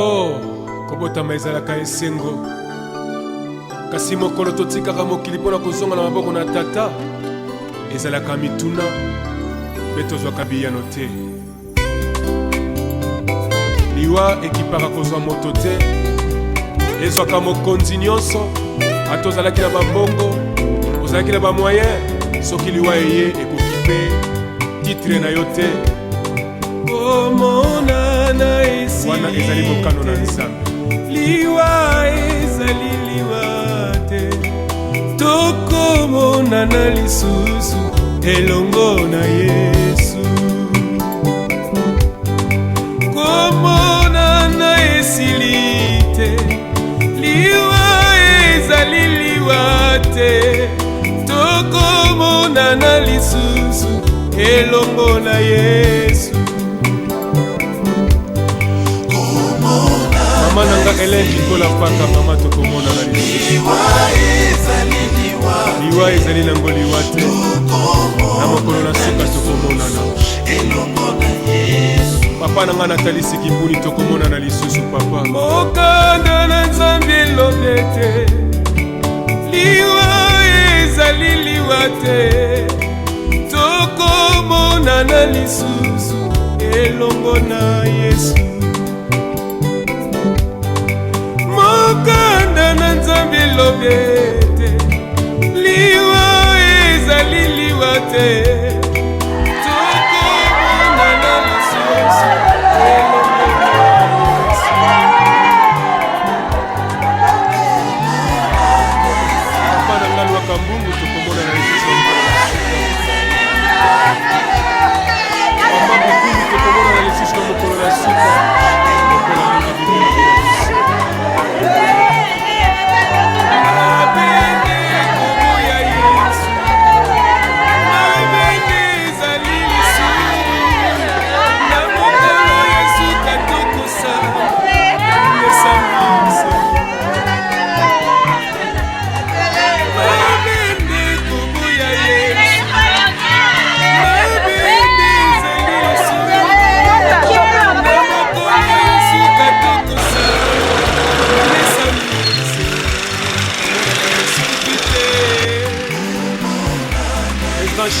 Oh, kobotama ezalaka esengo. Kasi mokolo totikaka mokili mpona kozonga na maboko na tata ezalaka mituna mpe tozwaka biyano te. Liwa ekipaka kozwa moto te, ezwaka mokonzi nyonso. Ata ozalaki na bambongo, ozalaki na bamoyen, soki liwa eye ekoki mpe titre na yo te. Komonana esi wana ezali mokano na Nzambe. Liwa ezali liwa te, tokomonana lisusu elongo na Yesu. Komonana esili te, liwa ezali liwa te, tokomonana lisusu elongo na Yesu. Mama nanga Hélène Nicola Paka, mama tokomona na lisusu. Liwa ezali nango liwa te, na mokolo na suka tokomonana. Papa nanga Nathalie Sikipuni tokomona na lisusu papa. Mokanda na Nzambe elobi te, liwa ezali liwa te, tokomonana lisusu elongo na Yesu. Mokanda na Nzambe elobi te, liwa ezali liwa te, tokomonana lisusu elongo na Yesu. Papa nanga Lwaka Mbungu tokomona na lisusu. Mama Bukulu tokomona na lisusu na mokolo na suka.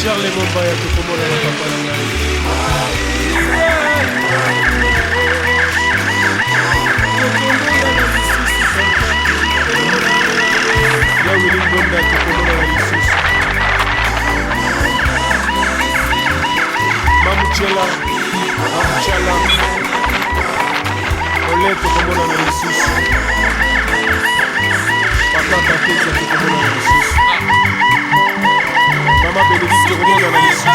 Charles Mombaya tokomona na papa na ngai. Ya Willy Bonda tokomona na lisusu. Mamuchela Ole tokomona na lisusu. Papa Bakeza tokomona na lisusu. Mama Bénédicte tokomona na lisusu.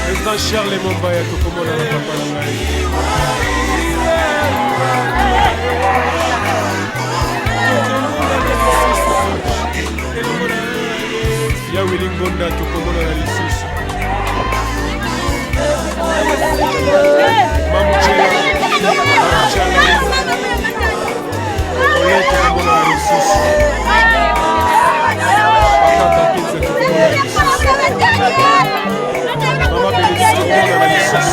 Président Charles Mombaya tokomona na papa na ngai ya Willy Ngonda tokomona na lisusu Mamuchela Ole tokomona na lisusu Pakata Kinze tokomona na lisusu Mama Belissi tokomona na lisusu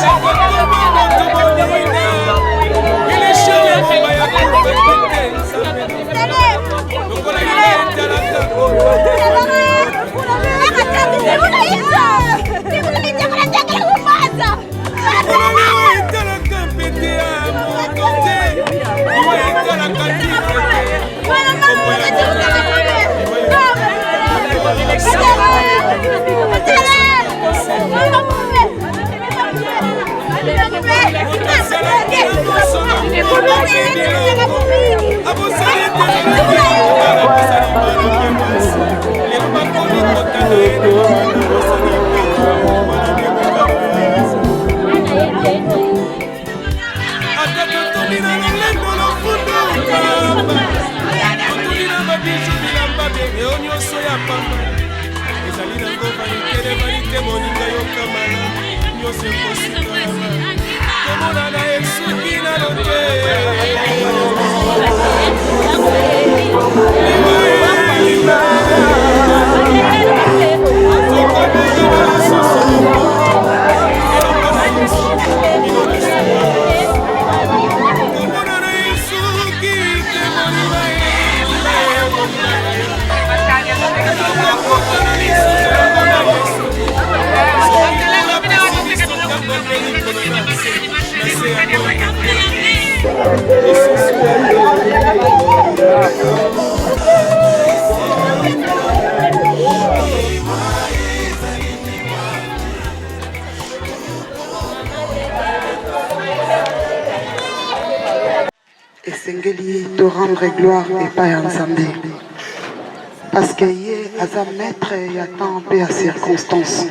Esengeli te rendre gloire et pas ensemble. Parce que yé aza maître ya temps pe ya circonstance.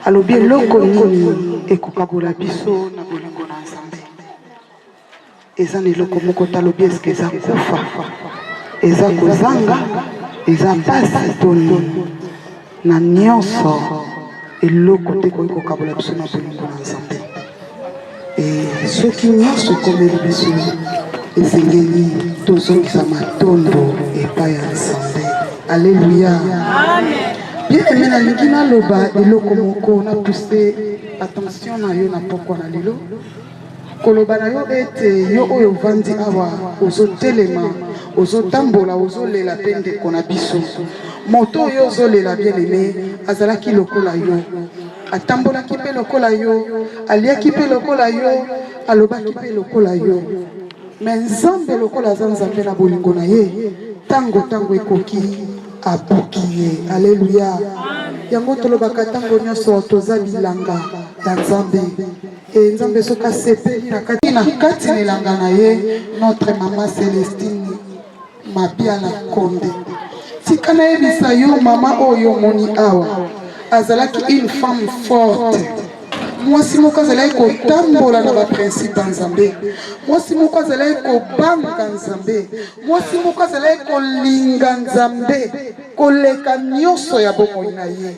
Alobi eloko nini ekokabola biso na bolingo na Nzambe. Eza na eloko moko talobi eske eza kufa. Eza kozanga, eza pasi toni. Na nyonso eloko te koki kokabola biso na bolingo na Nzambe. Et soki nyonso ekomeli biso esengeli tozongisa matondo epai ya Nzambe. Alléluia. Amen. Bien aimé nalingi naloba eloko moko na pousse attention na yo na pokwa na lelo. Koloba na yo ete yo oyo vandi awa ozotelema ozotambola ozolela pe ndeko na biso. Moto oyo ozolela bien aimé azalaki lokola yo. Atambolaki pe lokola yo, aliaki pe lokola yo, alobaki pe lokola yo. Mais Nzambe lokola za Nzambe na bolingo na ye, tango ekoki abuki ye. Alléluia. Yango tolobaka tango nyonso toza bilanga ya Nzambe. Et Nzambe soka sepeli na kati na elanga na ye, notre maman Célestine Mabiala Konde. Tika na yebisa yo mama oyo moni awa. Azalaki une femme forte. Moi si moko azalaki kotambola na ba principe Nzambe. Moi si moko azalaki kobanga Nzambe. Moi si moko azalaki kolinga Nzambe, koleka nyonso ya bomoi na ye.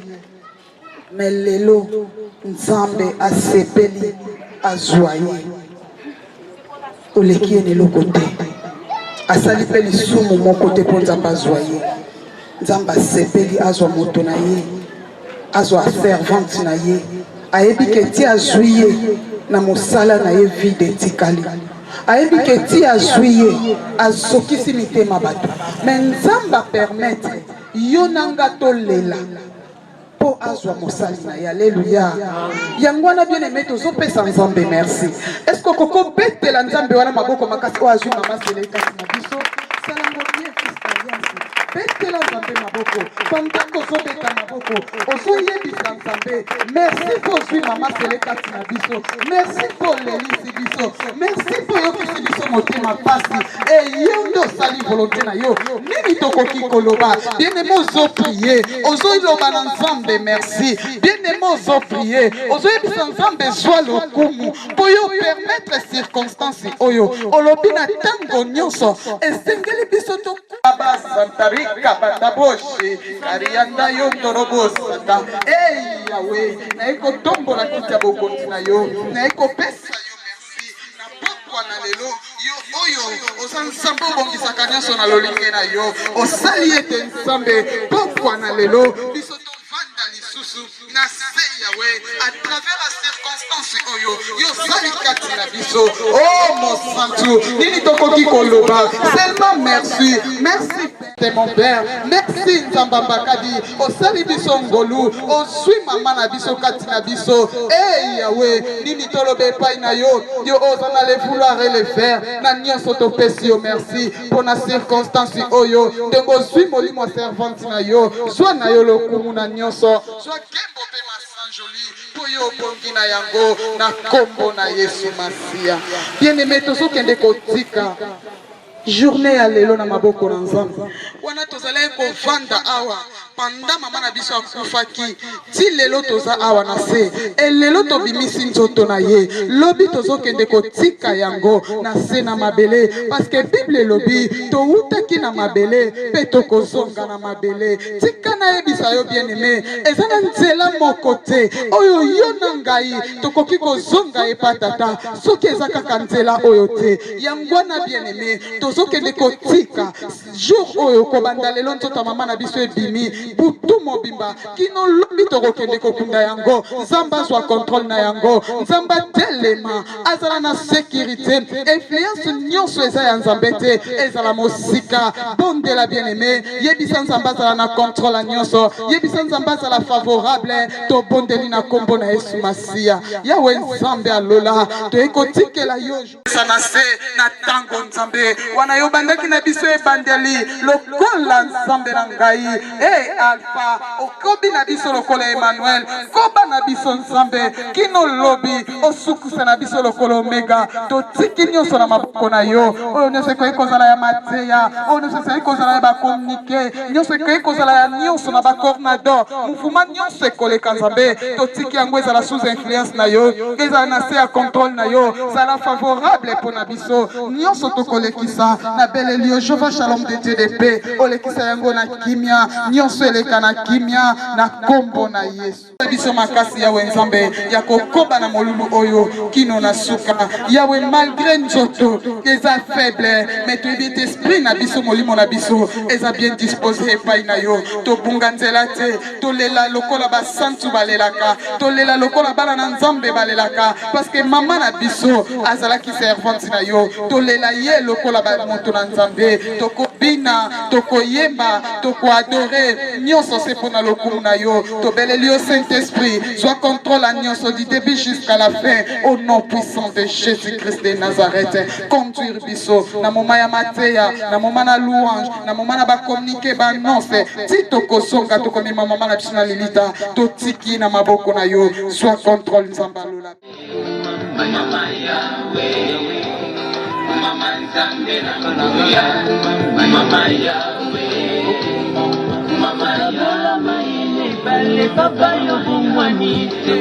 Mais lelo Nzambe asepeli azwa ye. Oleki ene lokote. Asali pe lisumu moko te po Nzambe azwa ye. Nzambe asepeli azwa moto na ye. Azwa servante na ye ayebi ke ti azwiye na mosala na ye vide tikali ayebi ke ti azwiye azokisi mitema bato mais Nzamba permettre yo nanga tolela po azwa mosali na ye. Alléluia. Yango wana bien aimé tozopesa Nzambe merci. Est-ce que koko betela Nzambe wana maboko makasi o azwi mama Seleka na biso salango bien Christ alliance Betela Nzambe maboko. Pendant kozobeta maboko, ozoyebisa Nzambe. Merci pour suivre Maman Seleka Tina biso. Merci pour l'élise biso. Merci pour yokisi biso motema pasi. Et yondo sali volonté na yo. Nini tokoki koloba. Bien-aimé ozo prier. Ozo iloba na Nzambe merci. Bien-aimé ozo prier. Ozo yebisa Nzambe zwa lokumu. Po yo permettre circonstances oyo. Olobi na tango nyonso. Esengeli biso to Baba Santarika Bataboshi. Karianda yo torobosata. Hey Yahweh. Na eko tombo la kita bokonti na yo. Na eko pesa yo merci. Na pokwa na lelo. Yo oyo. Osan sambo bongisaka nyonso na lolinge na yo. Osali ete nsambe. Pokwa na lelo. Biso to vanda lisusu. Na se Yahweh. À travers la circonstance oyo. Yo sali kati na biso. Oh mon santu. Nini tokoki koloba. Seulement merci. Merci. Mon père, merci Nzambamba Kadi, o sali biso ngolu, o sui mama na biso kati na biso. Eh Yahweh, nini tolobe pa na yo, yo ozana le vouloir et le faire. Na nyonso to pesi yo merci pour na circonstance oyo. Dengo sui molimo servante na yo, soit na yo lokumu na nyonso, soit kembo pe masanjoli, po yo bongi na yango na kombo na Yesu Masia. Bien-aimé tozo kende kotika. Journée à l'élo na maboko na Nzambe. Wana tozala ko vanda awa panda mama na biso akufaki ti lelo toza awa na se e lelo to bimisi nzoto na ye lobi tozo kende ko tika yango na se na mabele parce que Bible lobi to utaki na mabele pe to kozonga na mabele tika na yebisa yo bien-aimé ezana nzela moko te oyo yo na ngai tokoki kozonga epatata soki ezaka kanzela oyo te yango na bien-aimé tozokende kotika jour oyo kobanda lelo nzoto mama na biso ebimi butu mobimba kino lobi tokokende kokunda yango nzamba zwa contrôle na yango nzamba telema azala na sécurité influence nyonso eza ya nzambe te ezala mosika bondela bien-aimé yebisa nzamba azala na contrôle nyonso yebisa nzamba azala favorable to bondeli na kombo na Yesu Masia yawe nzambe alola to ekotikela yo sana se na tango nzambe wana yo bandaki na biso ebandeli lokola nzambe na ngai alpha okobi na biso lokola Emmanuel koba na biso nzambe kino lobi osukusa na biso lokola omega to tiki nyonso na maboko na yo oyo nyonso ekoki kozala ya mateya oyo nyonso ekoki kozala ya bakomunike nyonso ekoki kozala ya nyonso na bacornador mouvement nyonso ekoleka nzambe to tiki yango ezala sous influence na yo ezala na se ya contrôle na yo ezala favorable mpo na biso nyonso tokolekisa na beleli yo Jehova Shalom de Dieu de paix olekisa yango na kimia nyonso eleka na kimia na kombo na Yesu biso makasi yawe nzambe ya kokoba na molulu oyo kino na suka yawe malgré nzoto eza faible mais tu es esprit na biso molimo na biso eza bien disposé epai na yo tobunga nzela te tolela lokola basantu balelaka tolela lokola bana na nzambe balelaka parce que mama na biso azalaki servante na yo tolela ye lokola bamoto na nzambe tokobina tokoyemba tokoadore nyonso se mpona lokumu na yo tobeleli yo Saint-Esprit soit contrôle à nyonso du début jusqu'à la fin au nom puissant de Jésus-Christ de Nazareth conduire biso na moma ya mateya na moma na louange na moma na bakommunike banonse ti tokosonga tokomema mama na biso na lilita totiki na maboko na yo soit contrôle nzambe alola Mama Yahweh, Mama Nzambe Hallelujah, Mama Yahweh, Mama Yahweh, Bale Baba Yobumwanite.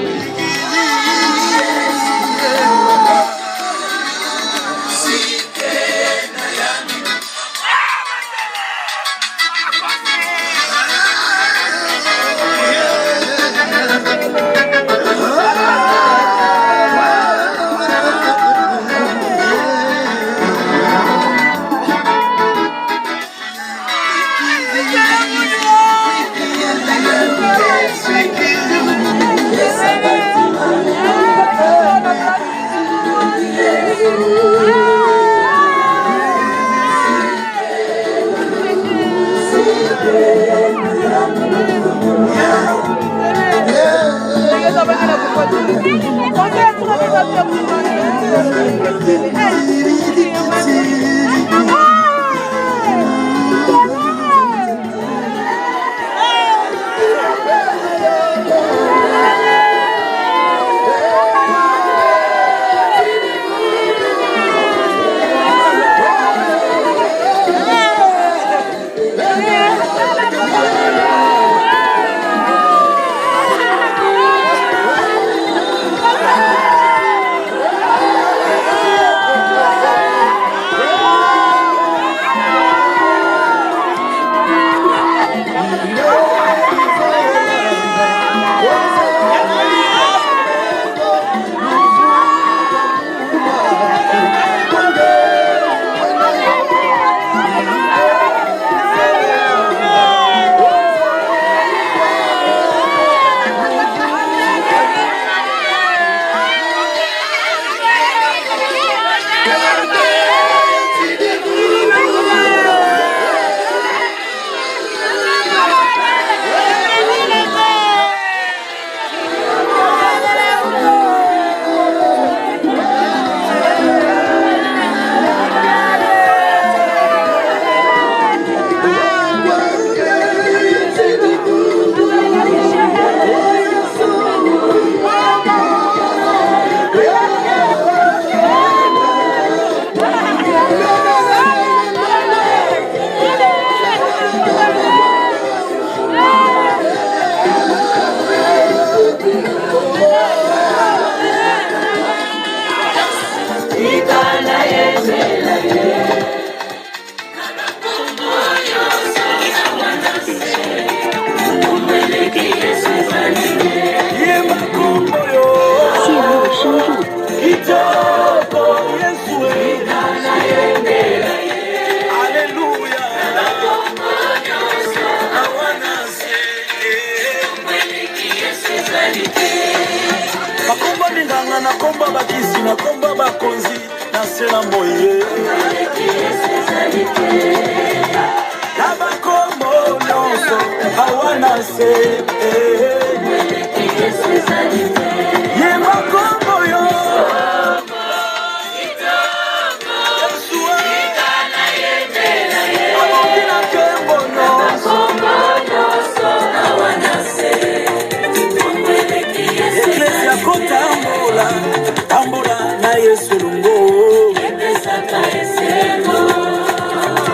Nakomba bakisi, nakomba bakonzi, nasela moye. Nabakombo nyonso, awana se. Ye makombo yo. Amokina kembo nyonso. Eklesia kotambola, tambola na Yesu lungo.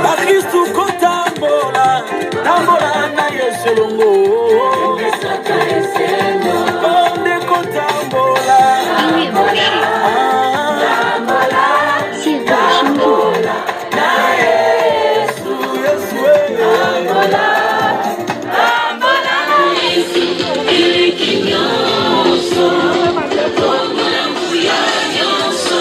Bakristu kotambola, tambola na Yesu lungo. Onde kotambola, tambola, 现在深入。 na Yesu, Yesu, tambola, tambola na Yesu, ikinyoso, tambola muya nyoso,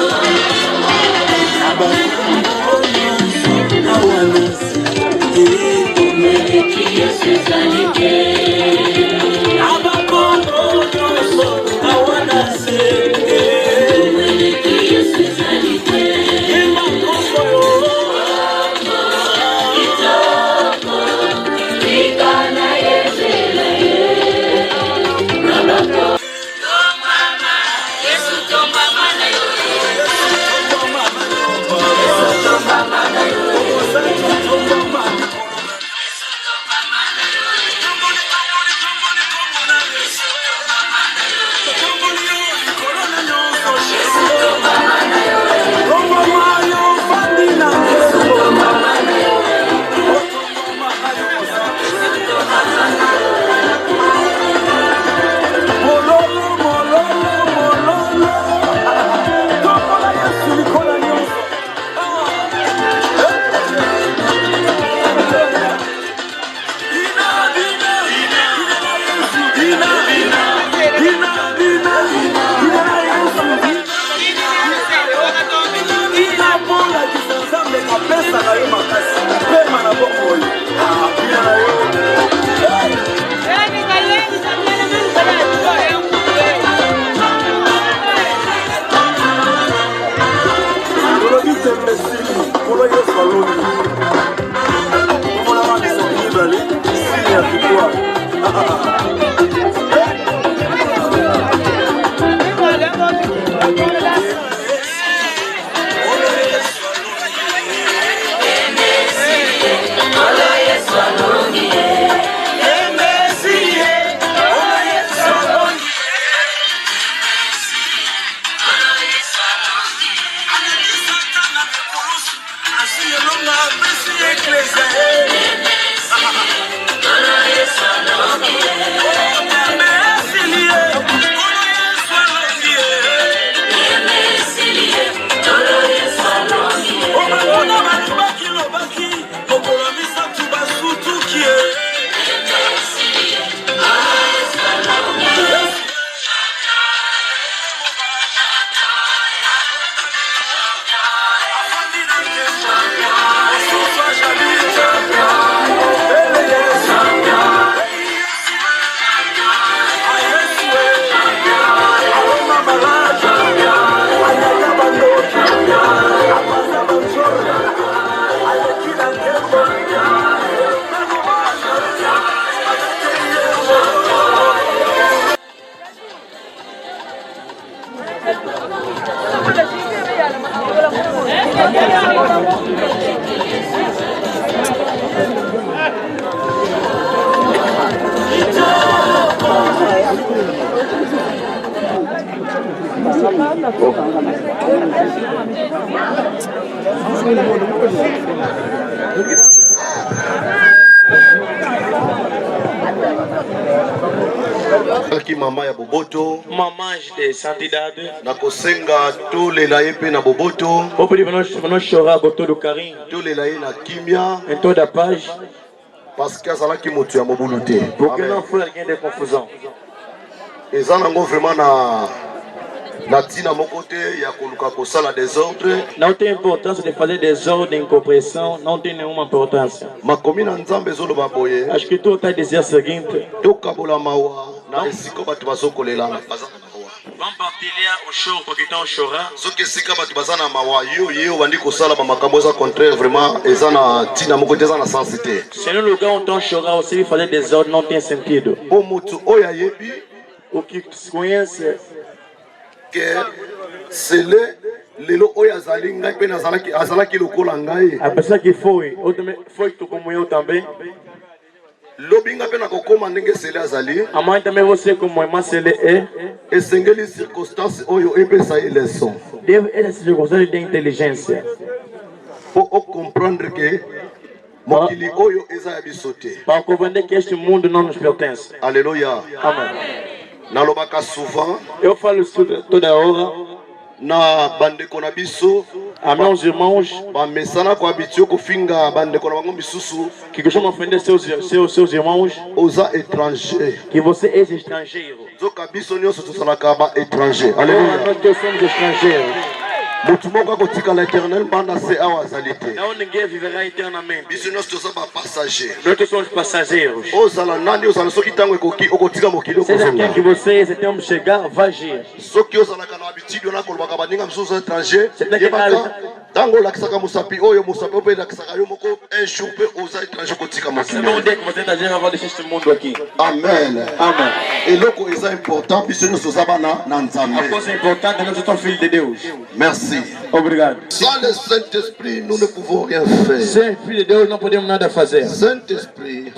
Eklesia, Qui maman ya boboto maman de santidade na kosenga to lela yepe na boboto au pedi vano chora boto do karim to lela ye na kimia un taux de page parce que azala ki moto ya mobulu te pour que non faut rien de confusion eza nango vraiment na tina moko te ya koluka kosala désordre non tem importance de fazer desordre incompréhension non tem nenhuma importância makomi na nzambe ezoloba boye acho que tu tá dizendo o seguinte tokabola mawa na esika bato bazokolela baza na mawa vamos partilhar o show porque estão chorar soki esika bato baza na mawa yo obandi kosala bamakambo eza contraire vraiment eza na tina moko te eza na sensi te se no lugar onde estão chorar você fazer desordre não tem sentido po motu oyo ayebi o que se conhece que sele lelo oyo azali ngai mpe azalaki lokola ngai a pessoa que foi tu como eu também lobi ngai mpe nakokóma ndenge sele azali amanhã também você como irmã Cele é esengeli circonstance oyo epesa ye leson deve essa circunstância de inteligência po ocomprendre que mokili oyo eza ya biso te para compreender que este mundo não nos pertence. alleluya Amém. nalobaka souvent Eu falo isso toda hora na bandeko na biso a meus irmãos bamesana kohabitue kofinga bandeko na bango misusu que costumam ofender seus irmãos oza étranger que você é estrangeiro. nzoka biso nyonso tozalaka baétranger Nós alleluya todos somos estrangeiros. motu moko akotikala éternel banda se awa azali te Não ninguém viverá eternamente. biso nyonso toza bapassager Nós todos somos passageiros. ozala nani ozala soki ntango ekoki okotika mokili Seja quem que okozonga você é, se tem que chegar, vai agir. soki ozalaka na habitude wana kolobaka baninga mosusu étranger C'était yebaka que- ntango olakisaka mosapi oyo mosapi oyo mpe elakisaka yo moko un jour mpe oza étranger kotika Você mokili não que você está dizendo, eu vou deixar este mundo aqui. amen Amém. eloko eza important biso nyonso toza bana na A nzambe coisa importante é que nós somos filhos de Deus. merci Obrigado. sans le Saint-Esprit nous ne pouvons rien faire Sem filho de Deus não podemos nada fazer. Saint-Esprit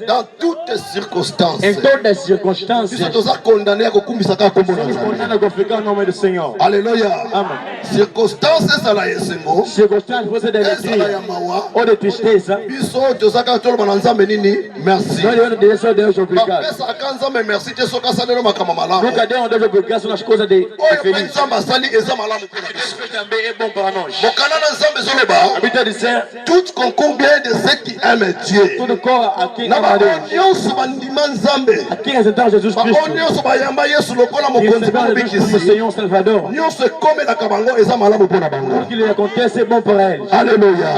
dans toutes circonstances Em todas as biso circunstâncias, toza condamné ya kokumbisaka kombo na somos nzambe condenados a glorificar o nome do Senhor. alleluya Amém. circonstance ezala ya esengo Circunstâncias você deve ezala ya ter mawa ou de tristeza. biso tozaka toloba na nzambe nini merci Nós devemos dizer só Deus obrigado. bapesaka nzambe merci te soki asaleli makambo malamu Nunca deu a Deus obrigação nas coisas de oyo mpe feliz. nzambe asali eza malamu mpona Isso biso também é bom para nós. mokanda na nzambe ezoloba A Bíblia diz: tout concombre de ceux qui aiment Dieu tudo corre aqui na ama bango Deus. nyonso bandima nzambe Aqui apresentar Jesus bango Cristo. nyonso bayamba yesu lokola E mokonzi mpe receber Jesus como mobikisi Senhor Salvador. nyonso ekomelaka bango eza malamu mpona bango Tudo que lhe acontece é bom para eles. alleluya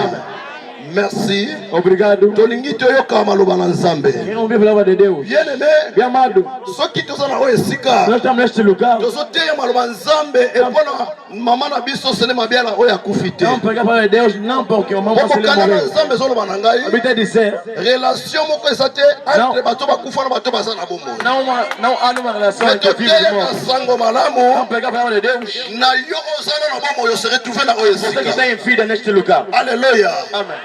merci Obrigado. tolingi toyoka maloba na nzambe Quem não vive a palavra de Deus, bien aimé bem amado, soki toza na oyo esika nós estamos neste lugar. tozoteya maloba nzambe epona mama na biso sene mabiala oyo akufi te Vamos pegar a palavra de Deus, não porque o mamãe se lhe okokana na morreu. nzambe ezoloba na A ngai Bíblia diz: relation moko eza te entre bato bakufa na bato baza na bomoi não há uma relação me entre vivos e toteyaka mortos. sango malamu Vamos pegar a palavra de Deus. na yo ozana na bomoi ose retrouve na oyo Você que esika está em vida neste lugar. alleluya Amém.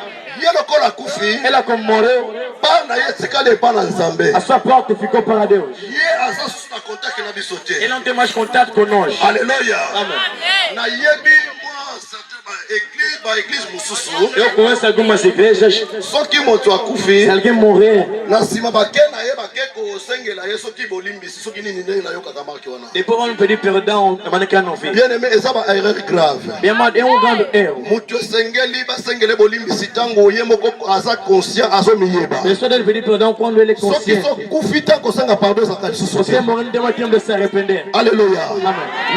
ye lokola akufi Ela como morreu, pa na ye etikali epa na nzambe a sua porta ficou para Deus. ye aza susu na contact na biso te Ele não tem mais contato conosco. alleluya Amém. nayebi mwa certain baeglise mosusu Eu conheço algumas igrejas. soki moto akufi Se alguém morrer, na nsima bake na ye bake kosengela ye soki bolimbisi soki nini ndenge nayokaka marke wana depois vamos pedir perdão da maneira que não vi. bien aimé eza baerreur grave Bem amado, é grande erro. moto esengeli basengele bolimbisi ntango ye moko aza conscient azomiyeba A pessoa deve pedir perdão quando ele é soki consciente. sokufi ta kosenga pardon ezaka lisusu Você te morrer não tem mais tempo de se arrepender. alleluya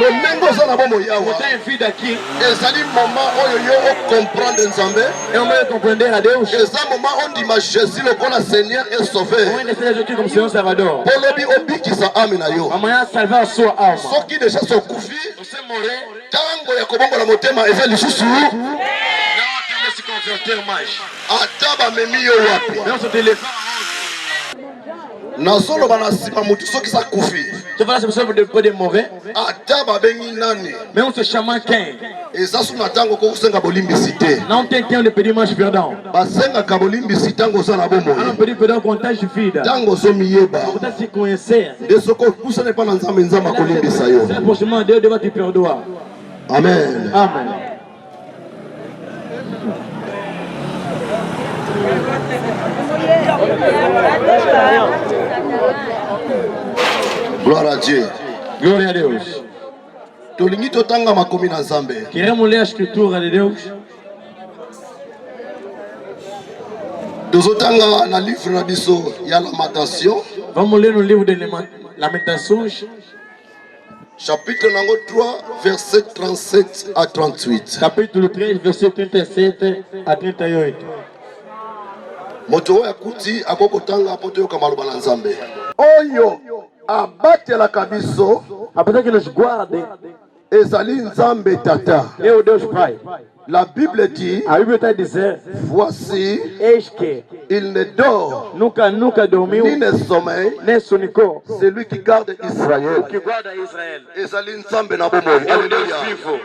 lo ndenge oza na bomoi awa Você em vida aqui, ezali moment oyo yo ocomprendre nzambe é o meio de compreender a Deus. eza moment ondima jésus lokola seigneur et sauveur Onde seja Jesus como Senhor Salvador. polobi obikisa ame na yo Amanhã salvar a sua alma. soki deja sokufi Você morrer, ntango ya kobongola motema eza lisusu não há tempo de se converter mais. ata bamemi yo wapi Não se te levar. nazoloba na nsima motu soki sakufi Tu fala se a pessoa depois de morrer, ata babengi nani mesmo se chamar quem? eza so na ntango kokosenga bolimbisi te Não tem tempo de pedir mais perdão. basengaka bolimbisi ntango oza na Não bomoi pedir perdão com tais de vida. ntango ozomiyeba Você se conhecer. nde soki opusana epa na nzambe nzambe akolimbisa yo Se aproximar de Deus, Deus vai te perdoar. amen Amém. Gloire à Dieu. Glória a Deus. Tolingi totanga makomi na Nzambe. Queremos ler a escritura de Deus. Tozotanga na livre na biso ya Lamentation. Vamos ler no livro de Lamentações, Chapitre nango 3, verset 37 à 38. capítulo 3, verset 37 a 38. Moto oyo akuti akokotanga po toyoka maloba na Nzambe. Oyo abatelaka biso A pessoa que nos guarde ezali Nzambe Tata. é o Deus Pai. La Bible dit, A Bíblia está a dizer: voici, eis que il ne dort nunca dormiu, ni ne sommeille nem sonicou, celui qui garde Israël. que guarda Israel. Ezali Nzambe na bomoi. É o Deus Alléluia. vivo.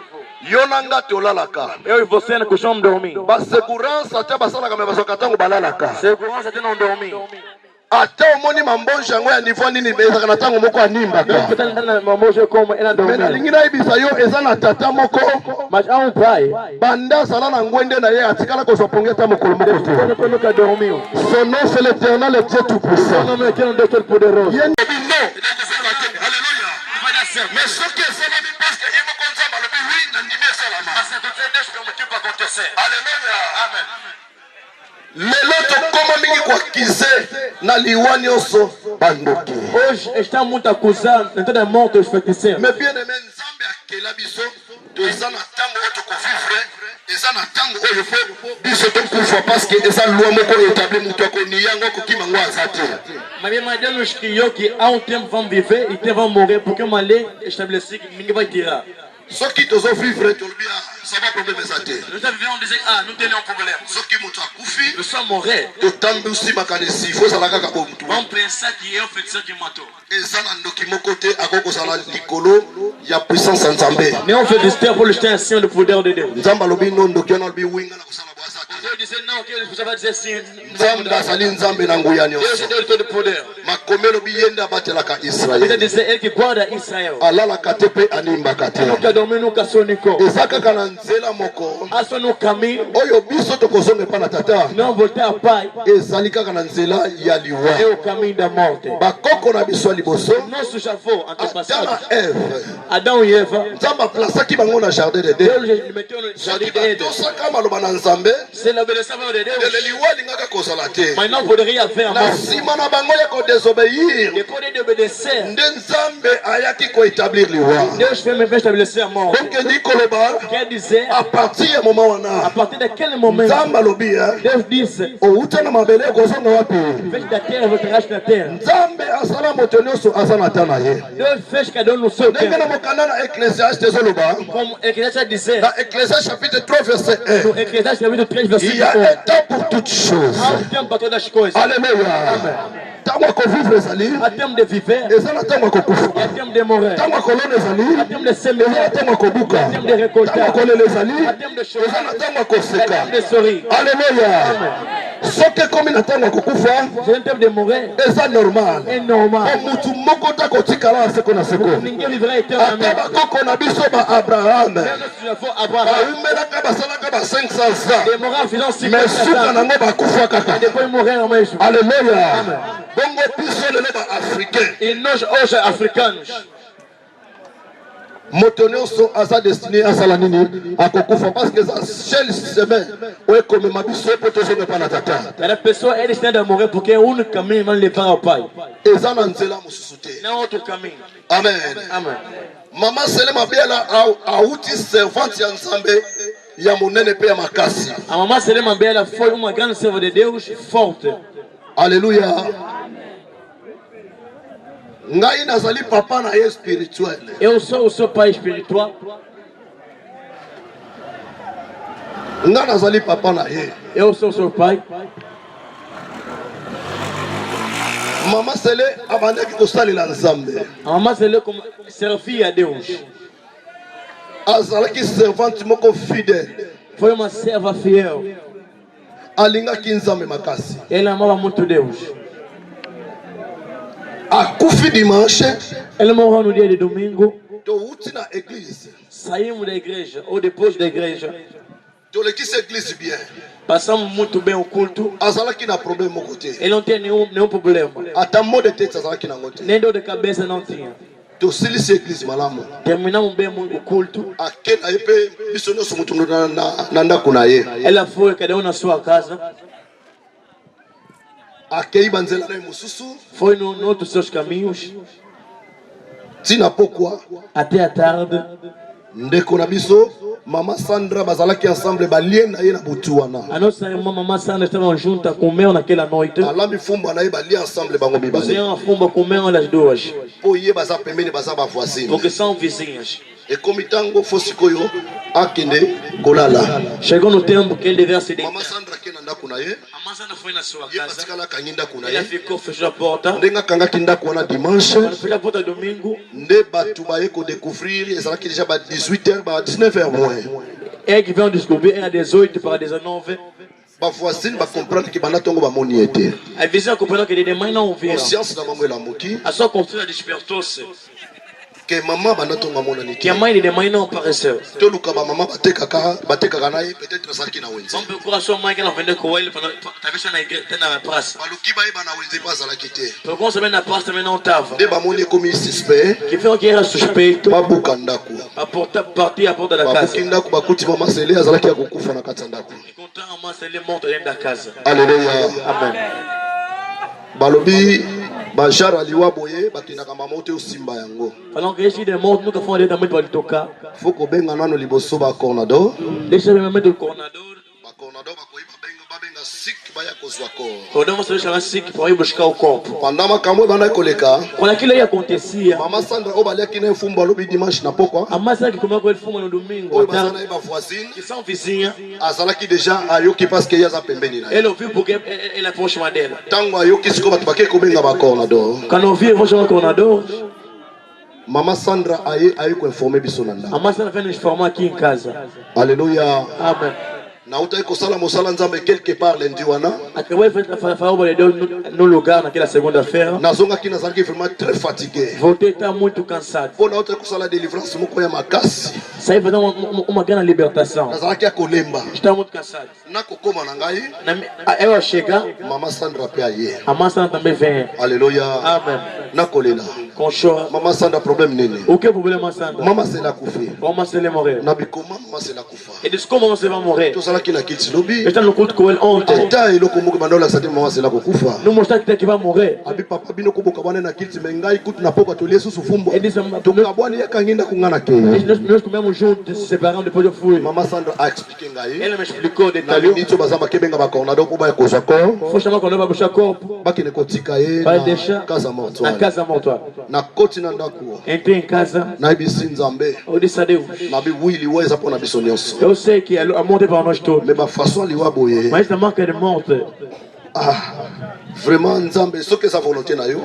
Yo nanga tolalaka. Eu e você não costumamos dormir. Basegurança ate basalaka me basoka ntango balalaka. Segurança de não dormir. Ate omoni mambonja yango ya niveau nini ezalaka na ntango moko animbaka. Você está andando na moja como ela Me dormir. nalingi nayebisa yo eza na tata moko Mas há pai banda azala na ngwende na ye atikala kozwa pongi ata mokolo moko te. que nunca dormiu. Son nom c'est l'éternel et Dieu tout Seu puissant. nome é um Deus Todo-Poderoso. Ye ndebi no. Alléluia. Mais soki esalami parce que ye moko Nzambe alobi oui nandimi esalama. Alléluia. Amen. Lelo tokoma mingi koakize na liwa nyonso bandoki. Hoje está muito acusado, tentando morte os feiticeiros. Mais bien aimé Nzambe akela biso toza na ntango oyo tokovivre eza na ntango oyo fo biso tokufa parce que eza loi moko établi moto akoni yango okokima ngo aza te. Mas minha Deus nos criou que há tempo vão viver e tempo vão morrer, porque uma lei estabelecida que ninguém vai tirar. Soki tozovivre tolobi ça va problème eza te. Nous vivons dizer, não tem nenhum problema. Soki moto akufi Nous sommes morrer. totambusi makanisi fozala kaka bomutu. Vamos pensar que é o feiticeiro que matou. eza na ndoki moko te akokozala likolo ya puissance ya Nzambe. Nenhum feiticeiro pode estar acima do poder de Deus. Nzambe alobi no ndoki wana alobi winga na kosala bwasa te. Deus dizer não, que você vai dizer sim. Nzambe azali Nzambe na nguya Deus nyonso. é Deus todo poder. Makomi alobi ye nde abatelaka Ele Israele. dizer ele que guarda Israel. alalaka te mpe animbaka te. Nunca dormiu, nunca sonicou. eza kaka na nzela moko Ação no caminho, oyo biso tokozonga epai na tata não voltar a pai. ezali kaka na nzela ya É liwa. o caminho da morte. bakoko na biso ya liboso Nossos avós, ata na antepassados, eve Adão e Eva, Nzambe aplasaki bango na jardin de Deus Eden. les meteu no soki jardim de Éden. batosaka maloba na Nzambe Se ele obedeceu a de lelo Deus, liwa alingaka kozala te. mas não poderia haver a na morte. nsima na bango ya kodesobéir Depois de obedecer, nde Nzambe ayaki koétablir liwa. Deus fez estabelecer a morte. donc endi koloba Quer dizer, a partir ya moma a wana partir daquele momento, Nzambe alobi Deus disse: outa na mabele ekozonga wapi. fez da terra, voltarás na terra. Nzambe asala moto nyonso aza na ta na ye. Deus fez cada um no seu ndenge na tempo. mokanda na Ecclésiaste ezoloba Como Eclesiastes dizer, na Ecclésiaste chapitre 3 verset 1 no Eclesiastes capítulo 3, il versículo y a 1. un temps pour toutes choses. Há tempo para todas as coisas. Alléluia. ntango akovivre ezali Há tempo de viver, eza na ntango akokufa. há tempo de morrer, ntango akolona ezali há tempo de eza na semear, ntango akobuka. há tempo de recoltar, ntango akolela ezali há tempo de eza chorar, na ntango há akoseka. tempo de sorrir. Alléluia. soki ekomi na ntango akokufa J'ai un tempo de morrer, eza normal. é normal. po mutu moko te akotikala na seko na seko. Ninguém viverá ata eternamente. bakoko na biso ba Abraham Même si nous avons Abraham, baumelaka basalaka ba 500 ans des morts faisant 50 mais suka ans, nango bakufa et kaka. depois mourir mesmo. Alléluia. bongo biso lelo baafricain E nós hoje africanos, moto nyonso aza destiné asala nini akokufa parce que eza seul chemin oyo ekomema biso mpo tozonga epai na tata. cada pessoa é destinada a morrer porque é o único caminho que vai levar ao Pai. eza na nzela mosusu te. Não há outro caminho. amen. Amém. mama sele mabiala auti servante ya Nzambe ya monene mpe ya makasi. A mamãe Selema Bela foi uma grande serva de Deus, forte. Alléluia. ngai nazali papa na ye spirituel. Eu sou o seu pai espiritual. ngai nazali papa na ye. Eu sou o seu pai. mama sele abandaki kosalela Nzambe. A mamãe Selema servia a Deus. azalaki servante moko fidèle. Foi uma serva fiel. alingaki Nzambe makasi. Ela amava muito Deus. akufi dimanche Ela morreu no dia de domingo. touti na église Saímos da igreja, ou depois da igreja. tolekisa église bien. Passamos muito bem o culto. Azalaki na problème mon côté. Ele não tinha nenhum problema. Ata mot de tête azalaki na côté. Nem dor de cabeça não tinha. Tosilisi église malamu. Terminamos bem o culto. Akena yepe biso nyonso mutu na ndako na ye. Ela foi, cada um na sua casa. Akei banzela na mususu. Foi no outros seus caminhos. Tina pokwa. Até a tarde. Ndeko na biso, Mama Sandra bazalaki ensemble balien na ye na butu wana. A nossa irmã Mama Sandra estavam juntas, comeu naquela noite. Alambi fumba na ye balien ensemble bango mibale. Cozinharam a fumba, comeu elas duas. Po ye baza pembeni baza ba voisine. Porque são vizinhas. E comme tango fosi koyo akende kolala. Chegou no tempo que ele devia se deitar. Mama Sandra kena ndako na ye. Mama Sandra foi na sua Ye casa. batikala kanginda kuna Ela ye. ficou, fechou a porta. Ndenga kangaki ndako wana dimanche. Quando fechou a porta domingo, Nde batu baye ko découvrir ezalaki déjà ba 18h ba 19h moins. é que vão descobrir, era 18 para 19. Ba voisine ba comprendre que bana tongo ba moni était. A vizinha compreendeu que de mãe não ouviram. Conscience na bango la moki A sua consciência despertou-se. que maman bana tongo mona ni. Que a mãe de mãe não apareceu. To luka ba maman batekaka na ye peut-être ezalaki na wenze. Vamos procurar sua mãe que ela vendeu com ele, talvez na igreja, na praça. Baluki ba ye bana wenze pa azalaki te. Procuramos também na praça, também não estava. Nde bamoni ekomi suspect Que foi que era suspeito babuka ndako. a partir à porta da casa. Babuki ndako bakuti mama sele azalaki ya kokufa na kati ya ndako. Encontraram a massa, ele morto dentro da casa. Alléluia. Amém. Balobi bajara aliwa boye bakendaka mama ote osimba yango. Falam que esse de morto nunca foi diretamente para ele tocar. Faut kobenga nano liboso ba cornador. Deixa eu me do coordenador. Ba cornador bakoyi babenga sik baya kozwa corps. Podemos deixar assim para ir buscar o corpo. Pendant makambo bana koleka. Quando aquilo aí acontecia, Mama Sandra obaliaki na fumba lobi dimanche na pokwa. a massa que comeu com ele fuma no domingo, Oyo à tarde, bazana ba voisine. que são vizinhas, Azalaki déjà ayoki parce que yaza pembeni na. ele ouviu porque ele é próxima dela. Tango ayoki siko batu bake kobenga ba cornador. Quando ouviu, eu vou chamar o coordenador. Mama Sandra ayi ko informer biso na ndako. A massa vem nos formar aqui em casa. Alléluia. Amém. Na utai kosala mosala nzambe quelque part lundi wana. Acabou de fazer obra de Deus no lugar naquela segunda-feira. Nazongaki nazalaki vraiment très fatigué. Voltei a estar muito cansado. Po na utai kosala délivrance moko ya makasi. Saí fazer uma grande libertação. Nazalaki ya kolemba. Estava muito cansado. Na kokoma na ngai. Eu a chegar, Mama Sandra pe aye. a massa também vem. Alléluia. Amém. Na kolela. Com choro. Mama Sandra problème nini? O que é o problema, Sandra? Mama sela kufi. Como você morrer? Na bikoma mama sela kufa. Ele disse, como você vai morrer? Tozalaki na kiti lobi. Eu estava no culto com ele ontem. Ata eloko moko bandola sati mama sela kufa. Não mostrar que vai morrer. Abi papa bino koboka bana na kiti mengai kutu na poko tolie susu fumbo. Ele disse, Tokabwani yakanginda kungana ke. nós comemos juntos, se separamos, depois eu fui. Mama Sandra a expliqué ngai. Ele me explicou Na detalhes. linito bazama kebenga ba cornador po ba kozwa corps. Foi chamar quando eu vou buscar corpo. Bakine kotika ye Vai na deixar casa na mortuaire. casa mortuária. Na koti na ndako. Entrei em casa, Na ibisi nzambe. eu disse a Deus, Na biwili weza pona biso nyonso. eu sei que a morte é para nós todos. Mais ba façon liwa boye. Mas essa marca de morte, Vraiment nzambe soki eza volonté na yo.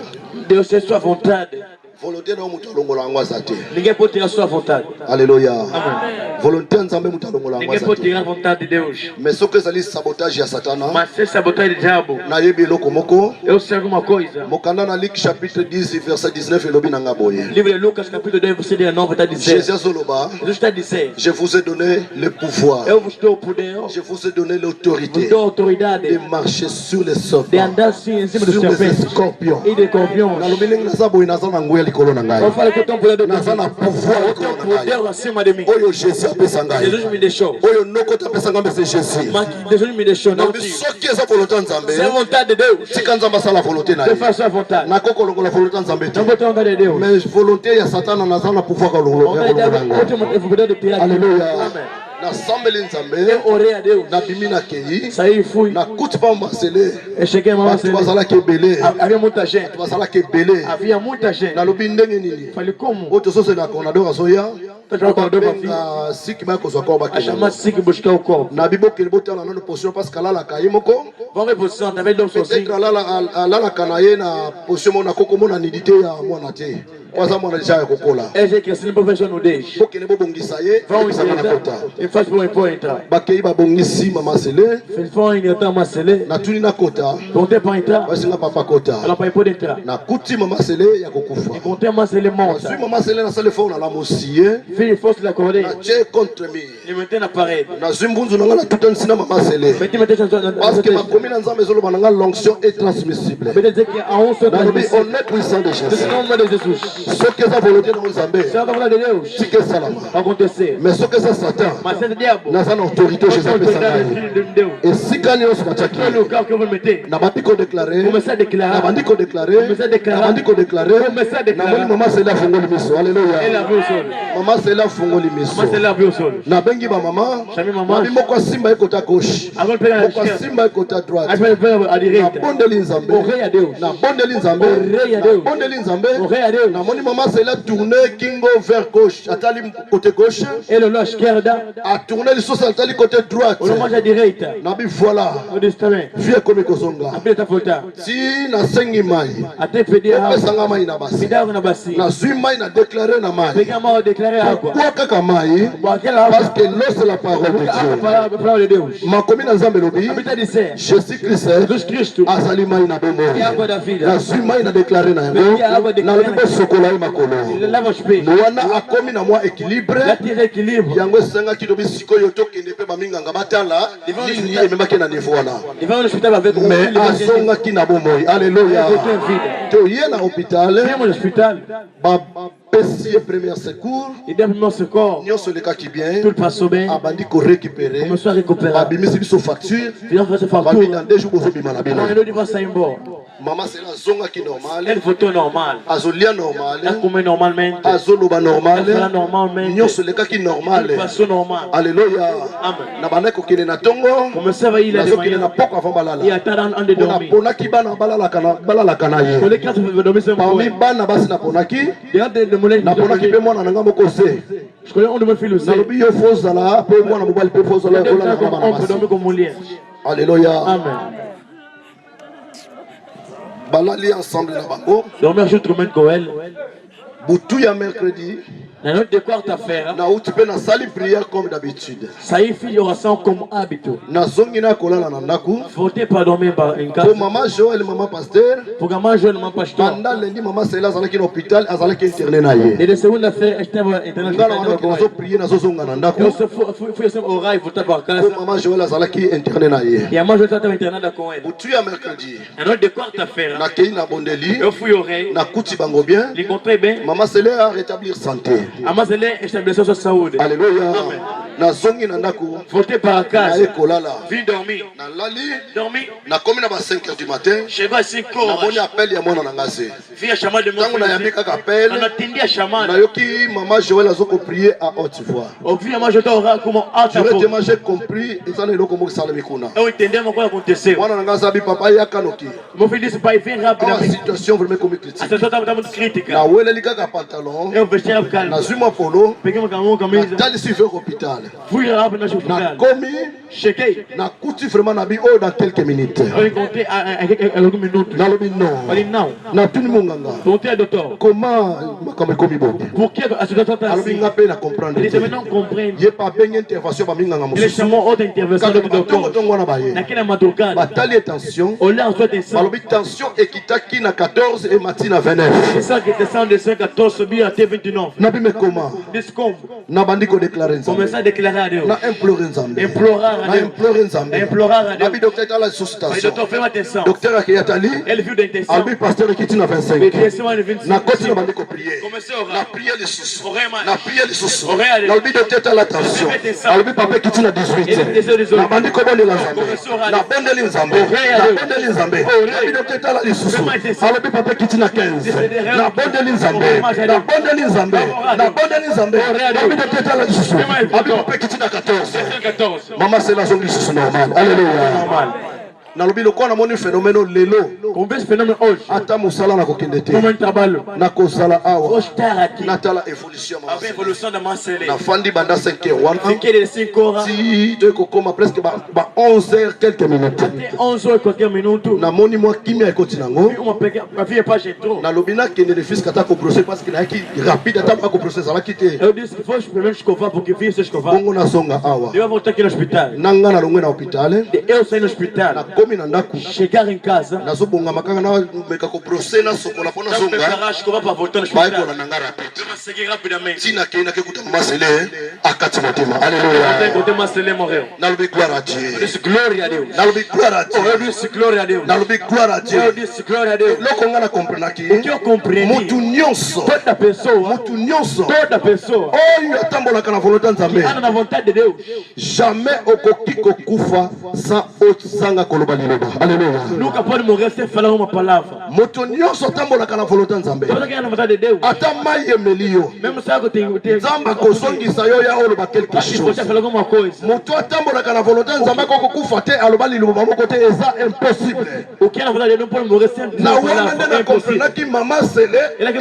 Deus tem sua vontade. Volonté na yo mutu alongola yango aza te. Ninguém pode tirar sua vontade. Alléluia. Amém. Volonté ya nzambe mutu alongola yango Ninguém aza pode te. tirar a vontade de Deus. Mais soki ezali sabotage ya satana. Mas se sabotar o diabo, Nayebi eloko moko. eu sei alguma coisa. Mokanda na Luc chapitre 10 verset 19 elobi na nga boye. Livro de Lucas, capítulo 2, verset 19, está dizendo. Jésus azoloba. Jesus está dizendo, Je vous ai donné le pouvoir. eu vos dou o poder, Je vous ai donné vos l'autorité dou a autoridade de marcher sur les de serpents, andar assim em cima dos sur les serpentes scorpions. e de escorpiões. Nalobi ndenge naza boye naza na nguya likolo na Eu ngai. falo que eu tenho poder de Naza na pouvoir eu likolo tenho na ngai. poder acima de mim. Oyo Jésus apesa ngai. Jesus me deixou. Oyo noko tapesa ngai c'est Jésus. Mas Jesus me deixou, não Nalobi tinha. soki eza volonté ya nzambe. Se é a vontade de Deus, Tika nzambe asala volonté na eu ye. faço a vontade. Nakoko longola volonté ya nzambe te. Não vou ter a vontade de Deus. Mais volonté ya satana naza na pouvoir ya A longola vontade de Deus, eu yango. tenho o poder de tirar. Alléluia. Amém. Nasambeli nzambe. Eu orei a Deus. Nabimi na kei. Saí e fui. Nakuti pa masele. Eu cheguei a Bato Mamacele. bazalaki ebele. Havia muita gente. Bazalaki ebele. Havia muita gente. Nalobi ndenge nini. Falei, como? Oyo tozosela cornador azoya. A Siki bakozwa corps bakende. chamar Siki buscar o corpo. Na bibokele botala nano position parce que alalaka ye moko. Vamos em posição, talvez Deus Peut-être sozinho. alalaka na ye na position mona koko mona nidité ya mwana te. Kwaza mwana déjà kokola. Eje Christine profession no dej. Bokene bobongisa ye. Vão kota. e faz bom entrar. Bakei babongisi mama sele. Vão entrar masele. Na tuni na kota. Conte para entrar. Basinga papa kota. Ela para poder entrar. Na kuti mama sele ya kokufa. E conte masele monta. Sui mama sele na sale fona la mosie. Fille force la corée. Na che contre mi. Il mettait na parede. Na zumbunzu na ngala tutan sina mama sele. Parce que ma commune en zame zolo bananga l'onction est transmissible. Peut dire qu'il y a 11 on est puissant de Jésus. Ce que ça volonté dans Zambé. C'est que ça là. Mais ce que ça Satan. Dans une autorité Jésus. Et si quand on se battait, n'a pas dit qu'on déclarait, n'a pas dit qu'on déclarait, n'a pas dit qu'on déclarait, n'a pas dit maman c'est là fongo limiso. Alléluia. Maman c'est là fongo limiso. N'a bengi ba maman. Maman moko simba ekota gauche. Moko simba ekota droite. Na bondeli Nzambe. Na bondeli Nzambe. Na bondeli Nzambe. Na moni maman c'est là tourner kingo vers gauche. Atali côté gauche. Et le loge kerda. A tourner le sauce atali côté droite. On mange à direct. Na bi voilà. Vieux comme kozonga. Si na sengi mai. Ate pedi a. Sanga mai na basi. Bidao na basi. Na zui mai na déclarer na mai. Pega mai déclarer agua. Pourquoi kaka mai? Parce que l'eau c'est la parole de Dieu. Ma commune Nzambe lobi. Jésus-Christ. Azali mai na bombo. Na zui mai na déclarer na yango. Na lobi sokola e makolo. Mwana akomi na mwa équilibre. Yango senga kidobi sikoyo tokende pe baminganga batala. Nini ememaki na niveau wana. Mais azonga ki na bombo. Alléluia. To ye na hôpital. Ba pesi premier secours. Nyonso le kaki bien. Abandi ko récupérer. Babimisi biso facture. Babi dans 2 jours bozo bima na bino. Maman c'est la zonga qui normale. Elle photo normale. Azolia normal. Elle come normalmente. Azoloba normal. Elle fera normalmente. Nyonso le kaki normal. Façon normale. Alléluia. Amen. Na bana ko kine na tongo. Comme ça va il a des na poko avant balala. Il attend en de dormir. Pona ki bana balala kana ye. Les 4 veut dormir c'est bon. Parmi bana basi na ponaki. De moulin. Na ponaki pe mwana nanga moko se. Je connais on de me filer aussi. Na lobi yo fozala pe mwana mobile pe fozala ko na bana. On peut dormir comme moulin. Alléluia. Amen. Balali ensemble na bango. Dormir je trouve Coel. Boutou ya mercredi. La note de quoi faire? Na utupe na sali prière comme d'habitude. Ça y fait oraison comme habitude. Na zongi na kolala na ndaku. Faut pas dormir par un cas. Pour maman Joël, maman pasteur. Pour maman Joël, maman pasteur. Pendant lundi maman Céla zalaki na hôpital, azalaki interné na ye. Et de seconde affaire, j'étais interné. Na zo prier na zo zonga na ndaku. Faut se oreille faut taper quand. Pour maman Joël azalaki interné na ye. Et moi je t'attends interné dans coin. Boutou ya mercredi. La note de quoi faire? Na kei na bondeli. Eu fui oreille. Na kuti bango bien. Les contrées bien. Maman Céla a rétablir santé. Maman Céla établir sa saúde. Alléluia. Na zongi na ndaku. Voter par casa. Na ekolala. Vim dormir. Na lali. Dormir. Na komi na ba 5h du matin. Je vais 5 heures. Na boni appel ya mona na ngase. Via chamade de mon frère. Tango na yambi kaka appel. On attendait chamade. Na yoki maman Joël azoko prier à haute voix. Obviamente moi je t'aurai comment haute voix. J'ai compris et ça ne loko mo sala mikuna. Eu entender mon quoi acontecer. Mwana na ngasa bi papa ya kanoki. Mon fils disse pas il vient rapidement. La situation vraiment comme critique. A situation tá muito crítica. Na wele likaka pantalon. Eu vesti a calma. Na zuma polo. Peguei uma camisa. Dali si vers hôpital. Fui rápido na hospital. Na komi. Cheguei. Na kuti vraiment na bi oh dans quelques minutes. Eu encontrei a algumas minutos. Na lobi non. Falei não. Na tuni munganga. Perguntei ao doutor. Comment comme komi bon. Por que a situação tá assim? Albi ngapé na comprendre. Ele também não compreende. Il pas bien intervention ba minganga mo. Ele chamou outra intervenção do doutor. Na naquela madrugada. Batali attention. Olhar sua atenção. Balobi tension ekitaki na 14 et matina 29. C'est ça qui descend de 14 subir até 29. Na bime comment? Descombe. Na bandiko déclarer Nzambe. Começar a declarar a Deus. Na implorer Nzambe. Implorar a Deus. Na implorer Nzambe. Implorar a Deus. Na bi docteur tala suscitation. Mas doutor fez atenção. Docteur akiyatali. Ele viu da intenção. Albi pasteur ekiti na 25. Na koti na bandiko prier. Comecei a orar. Na prier les sous. Orar mais. Na prier les sous. Orar. Na albi docteur tala attention. Albi papa ekiti na 18. Na bandiko bondela Nzambe. Na bondeli Nzambe. Na bondeli Nzambe. Na bi docteur tala les sous. Albi papa ekiti na 15. Na bondeli Nzambe. Na bondeli Nzambe. Na bondeli Nzambe. Na bi docteur tala les sous. Albi papa ekiti na 14. Maman c'est la zone du sous normal. Alléluia. nalobi lokola namoni phénomène lelo Combien ce phénomène hoje? ata mosala na kokende te Comment trabalho? na kozala awa Hoje estar aqui. natala évolution A evolução da Marcelé. na fandi banda 5 wana Fiquei de 5 horas. si to kokoma presque ba 11h quelques minutes Até 11 horas qualquer minuto. namoni mwa kimia ekoti nango Uma via pas jetou. nalobi nakende le fils kata kobrose parce que nayaki rapide ata akobrose ezalaki te Eu disse que foi primeiro escovar porque vi você escovar. bongo nazonga awa Eu ia voltar aqui no hospital. nanga nalongwe na hôpital Eu saí no hospital. nakomi na ndako Chegar em casa. nazobongama kaka nameka kobrose nasokola mpo Já nazonga preparar escovar para voltar no hospital. bayekola nanga rapide Eu vou seguir rapidamente. ntina kei nakekuta masele akati motema Ontem alleluya Marcelé morreu. nalobi gloire à Eu dieu disse glória a Deus. nalobi gloire à dieu Eu disse glória a Deus. nalobi gloire à Eu dieu disse glória a Deus. loko nga na komprenaki O que eu compreendi? motu nyonso Toda pessoa. motu nyonso Toda pessoa. oyo atambolaka na volonté ya nzambe Anda na vontade de Deus. jamais okoki kokufa sans ozanga koloba liloba alleluya Nunca pode morrer sem falar uma palavra. moto nyonso atambolaka na volonté ya nzambe Toda quem anda na vontade de Deus. ata mai emeli yo Mesmo sabe que tem. nzambe akozongisa yo ya oloba quelque Acho que chose você falar alguma coisa. moto atambolaka na volonté ya nzambe akokokufa te aloba liloba moko te eza impossible O que é na vontade de Deus não pode morrer sem na uma wana nde palavra. É impossível. nakomprenaki mama sele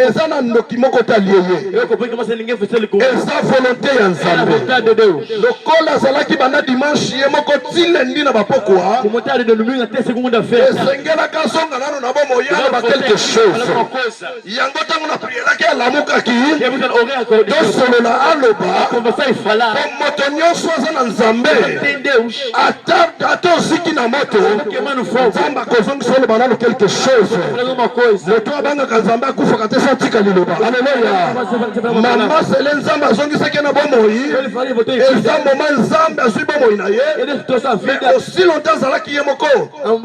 eza na ndoki moko te alie ye Eu comprei que você ninguém fez ele com. eza volonté ya É na nzambe vontade de Deus. lokola azalaki banda dimanche ye moko tilendi na bapokwa Com vontade de domingo até segunda-feira. esengelaka azonga nano na bomoya Falar aloba quelque chose alguma coisa. yango ntango na prielaki alamukaki E aí você orar tosolola aloba conversar e falar. po moto nyonso aza na nzambe Tem Deus. ata oziki na moto Queimando fogo. nzambe akozongisa oloba nano quelque chose Falar alguma coisa. moto abangaka nzambe akufaka te sa tika liloba alleluya Você fala uma mama palavra. sele nzambe azongisaki na bomoi Ele falou, voltou em vida. eza moma nzambe azwi bomoi na ye Ele trouxe a mais vida. aussi longtemps azalaki ye moko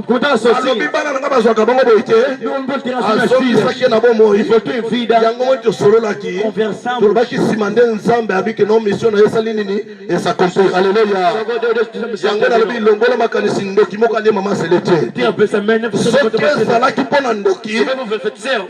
Como estava alobi sozinho. bana nanga bazwaka bongo boyi te Não vou tirar as minhas azongisaki filhas. na bomoi E voltou em vida. yango moi tosololaki Conversamos. tolobaki nsima nde nzambe abiki no mission na ye esali nini esakompli alleluya yango nalobi longola makanisi ndoki moko alie mama sele te Tinha pensamento, você não soki ezalaki mpo na ndoki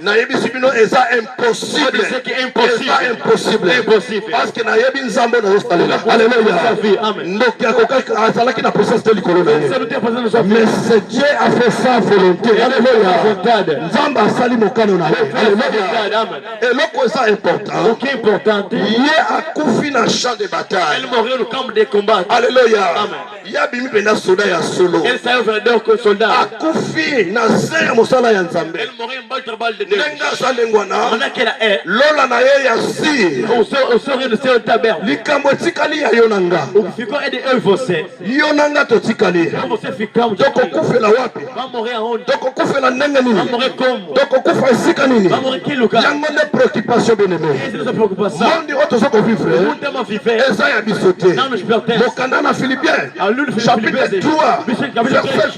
nayebisi bino eza impossible Pode ser que é impossível. eza impossible É impossível. parce que nayebi nzambe nazosalela alleluya Amen. ndoki akokaki azalaki na process te likolo na Você ye não tem fazendo sua mais vida. c'est Dieu a fait sa volonté alleluya Vontade. nzambe asali mokano na ye alleluya Vontade, amen. eloko eza O important que é importante, ye akufi na champ de ele bataille morreu no campo de combate. alleluya Amen. ye abimi mpenza soda ya solo Ele saiu verdadeiro com o soldado. akufi na se ya mosala ya nzambe Ele morreu embaixo do trabalho de Deus. ndenge aza ndenge wana Mas naquela é, lola na ye ya sire o seu reino do céu está aberto. likambo etikali ya yo na nga O que ficou é de eu e você. yo na nga totikali Como você ficamos aqui. tokokufela wapi Vamos morrer aonde? tokokufela ndenge Vamos nini morrer como? tokokufa esika nini Vamos morrer em que lugar? yango nde préoccupation beneme Essa é a nossa preocupação. mondi oyo toza kovivre Não temos a viver. eza ya biso te Não nos pertence. mokanda na philipien A Lulu chapitre 3 verset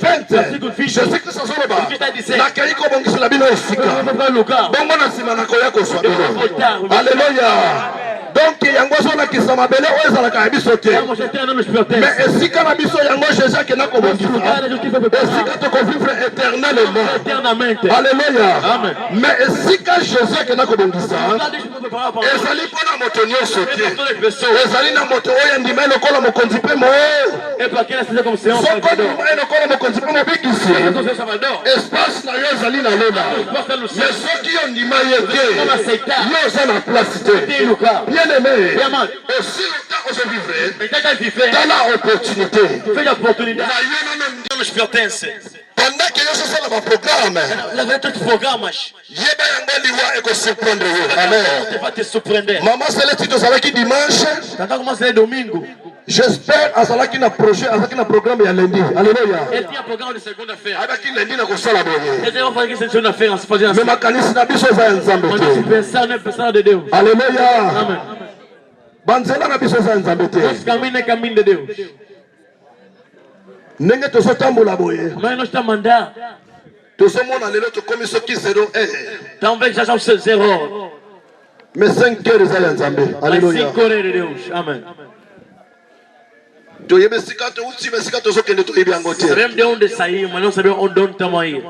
20 jésus kristo azoloba O que está dizendo? nakei kobongisela bino esika Vamos para o lugar. bongo na nsima nakoya kozwa bino Voltar. alleluya donc yango azolakisa mabele oyo ezalaka ya biso te Vamos até não nos pertence. mais esika na biso yango jésus akenda Esse lugar kobongisa a justiça foi preparada esika tokovivre éternellement eternamente. alleluya Amen. mais esika jésus akenda kobongisa Lugar deixa eu preparar para nós. ezali mpo na moto nyonso É para te todas as pessoas. ezali na moto oyo andima ye lokola mokonzi mpe mo É para quem nasceu como Senhor soko Salvador. andima ye lokola mokonzi mpe mobikisi Eu sou Salvador. espace na yo ezali na lela Posta no céu. mais soki yo ndima ye te Vamos aceitar. yo oza na place te Tem lugar. bien aimé E amado, aussi longtemps ozovivre então a viver. tala opportunité Veja a oportunidade. na yo nano Não nos pertence. pendant que yo ososala baprogramme Na verdade, os programas yeba yango liwa ekosurprendre yo amen vai te surpreender. mama seleti tozalaki dimanche Cantar como se é domingo. j'espère azalaki na projet azalaki na programme ya lundi alleluya Ele tinha programa de segunda-feira. ayebaki lundi na kosala boye Ele vai fazer que segunda-feira, se fazer me assim. makanisi na biso eza ya nzambe Mas se te pensar, não é pensar de Deus. alleluya Amém. banzela na biso eza ya nzambe te Nosso caminho é caminho de Deus. ndenge tozotambola boye Mas nós estamos a andar. tozomona lelo tokomi soki 0 Talvez já seja o zero. mais 5 heures eza ya nzambe Mas alleluya 5 horas de Deus. Amém. toyebi esika touti ma esika tozokende toyebi yango te Sabemos de onde saímos, mas não sabemos onde estamos aí.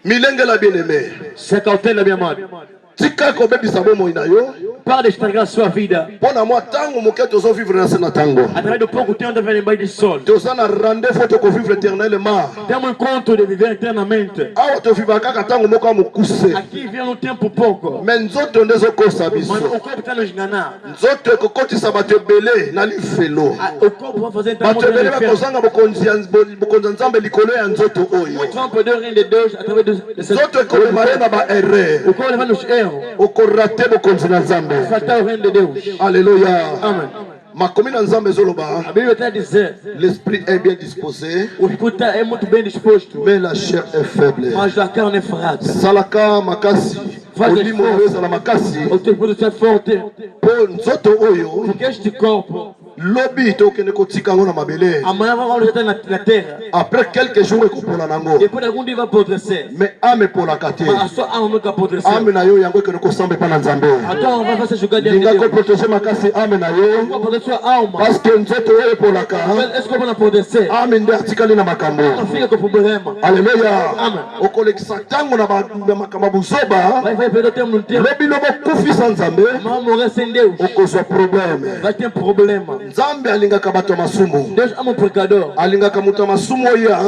milengela bien aimé Se cautela, meu amado. tika kobebisa bomoi na yo para de estragar a sua vida. mpona mwa ntango moke tozovivre na se na ntango Através do pouco tempo de embaixo de sol. toza na rendez-vous tokovivre éternellement. Temos um encontro de viver eternamente. awa tovivaka kaka ntango moko ya mokuse Aqui vivemos um tempo pouco. me nzoto nde ezokosa Mas biso o corpo está nos enganar. nzoto ekokotisa bato ebele na lifelo O corpo vai fazer então bato ebele bakozanga bokonzi ya nzambe likolo ya nzoto oyo muitos vão poder o reino de Deus através dessa. nzoto ekomema ye na baerreur O corpo leva nos erros. okorate bokonzi na nzambe. Faltar o reino de Deus. Alléluia. Amen. makomi na nzambe ezoloba A Bíblia está a dizer: l'esprit est bien disposé o espírito é muito bem disposto, mais la chair est faible. mas a carne é fraca. salaka makasi olimo oyo ezala makasi O teu espírito é forte, mpo nzoto oyo porque este corpo lobi tokende kotika yango na mabele amanhã vai estar na terra. après quelques jours ekopola nango Depois de algum dia vai apodrecer. mais ame epolaka te Mas a sua alma nunca apodreceu. ame na yo yango ekende kosamba epa na nzambe Então vai ser julgado diante de linga Deus. koprotege makasi ame na yo Vai apodrecer sua alma. parce que nzoto oyo epolaka Esse corpo não apodrecer. ame nde atikali na makambo. Não fica com problema. Alléluia. Amen. okolekisa ntango na makambo ya buzoba Vai perder tempo no tempo. lobi no bokufisa nzambe Mas vai morrer sem Deus. okozwa probleme. Vai ter problema. nzambe alingaka bato ya masumu Deus ama o pecador. alingaka moto ya masumu oya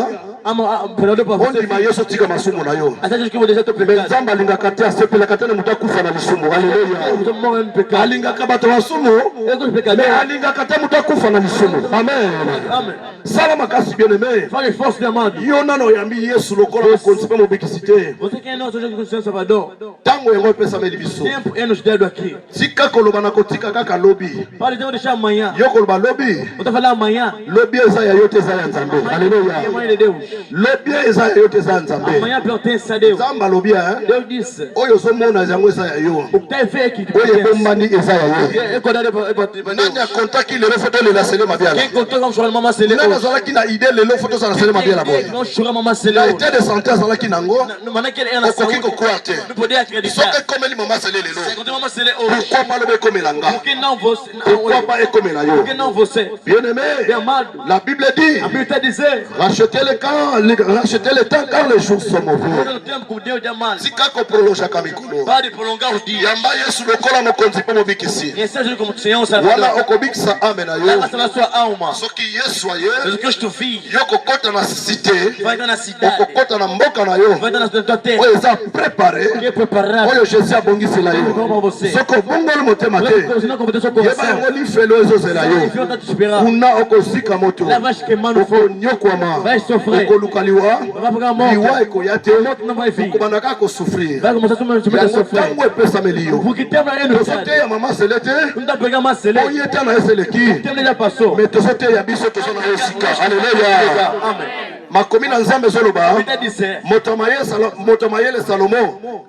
Ama o pecador para você. ondima yesu tika masumu na yo Até que eu vou deixar teu me pecado. nzambe alingaka te asepelaka te na moto akufa na lisumu. Alléluia. Você morre no pecado. alingaka bato ya masumu Eu sou me pecador. alingaka te moto akufa na lisumu. amen. Amém. sala makasi bien aimé Fale esforço, meu amado. yo nano oyambi yesu lokola mokonzi mpe mobikisi te Você que é nosso Jesus Cristo Salvador. ntango yango epesameli biso Tempo é nos dado aqui. tika koloba na kotika kaka lobi Para então deixar amanhã. yo koloba lobi Vou falar amanhã. lobi eza ya yo te eza ya nzambe. É Alléluia. mãe de Deus. lobi eza ya yo te eza ya nzambe. Amanhã pertence a Deus. nzambe alobi Deus disse: oyo ozomona yango eza ya yo o que tem fé que te oyo pertence. ebombani eza ya yo É condado para nani Deus. akontaki lelo fo tolela sele mabiala Quem contou vamos chorar mamãe Cele nani hoje? azalaki na ide lelo fo tozala sele mabiala boye Vamos chorar mamãe Cele na hoje. ete de santé azalaki nango Não, mas naquele é na okoki saúde. kokroire te Não poder soki acreditar. ekomeli mama sele lelo Contou mamãe Cele hoje. pourkoi maloba ekomela nga Por que não você? pourkoi pas ekomela yo Por que não você? bien aimé Meu amado. la bible dit A Bíblia está dizendo: rachetez le temps car les jours sont mauvais todo o tempo com Deus de amar. tika koprolongaka mikolo Pare prolongar os dias. yamba yesu lokola mokonzi mpe mobikisi E seja como o Senhor wana Salvador. okobikisa ame na yo Leva na sua alma. soki yesu aye Jesus Cristo filho. yo kokota na cité Vai estar na cidade. okokota na mboka na yo Vai estar na tua terra. oyo eza prépare Que é preparado. oyo jésus abongisela yo Como você. soki obongoli motema te Você não competeu seu yeba coração. yango lifelo ezozela O yo inferno está te esperando. kuna okozika moto Lá vai queimar no fogo. okonyokwama Vai sofrer. okoluka liwa Vai pegar a morte. liwa ekoya te A morte não vai vir. okobanda kaka kosufrir Vai começar a yango sofrer. ntango epesameli yo Porque tempo é no tozoteya mama sele te Não dá pra pegar mais cele. oye te na ye seleki Tempo já passou. me tozoteya biso toza na yo sika. Alléluia. Amém. makomi na nzambe ezoloba Ele está dizendo: moto ya mayele salomo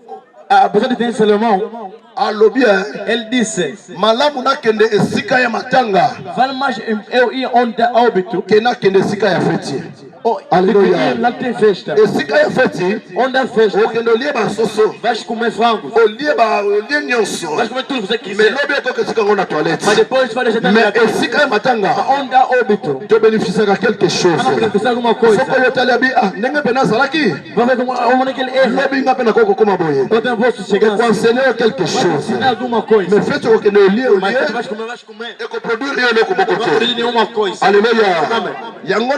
a pessoa que tem Salomão, alobi ele disse: malamu nakende esika ya matanga vale mais eu ir onde há óbito. ke nakende esika ya feti. Ou Aleluia. lá tem festa. esika ya feti Onde há festa, okende olie basoso vais comer frango. olie nyonso Vais comer tudo que você me quiser. lobi ekoka esika yango na toilette Mas depois vai deixar me também. esika ya matanga Onde há óbito, tobénéficiaka quelque chose não beneficiar alguma coisa. soko oyo otali abi ndenge mpe nazalaki Vai ver como onde aquele erro. lobi nga mpe nakoki kokóma boye Eu tenho posto chegar assim. ekoenseigne yo quelque Vai chose ensinar alguma coisa. me feti okende olie Mas olie você vais comer. ekoproduire yo eloko moko Não vai te. pedir nenhuma coisa. Alléluia. Amen. yango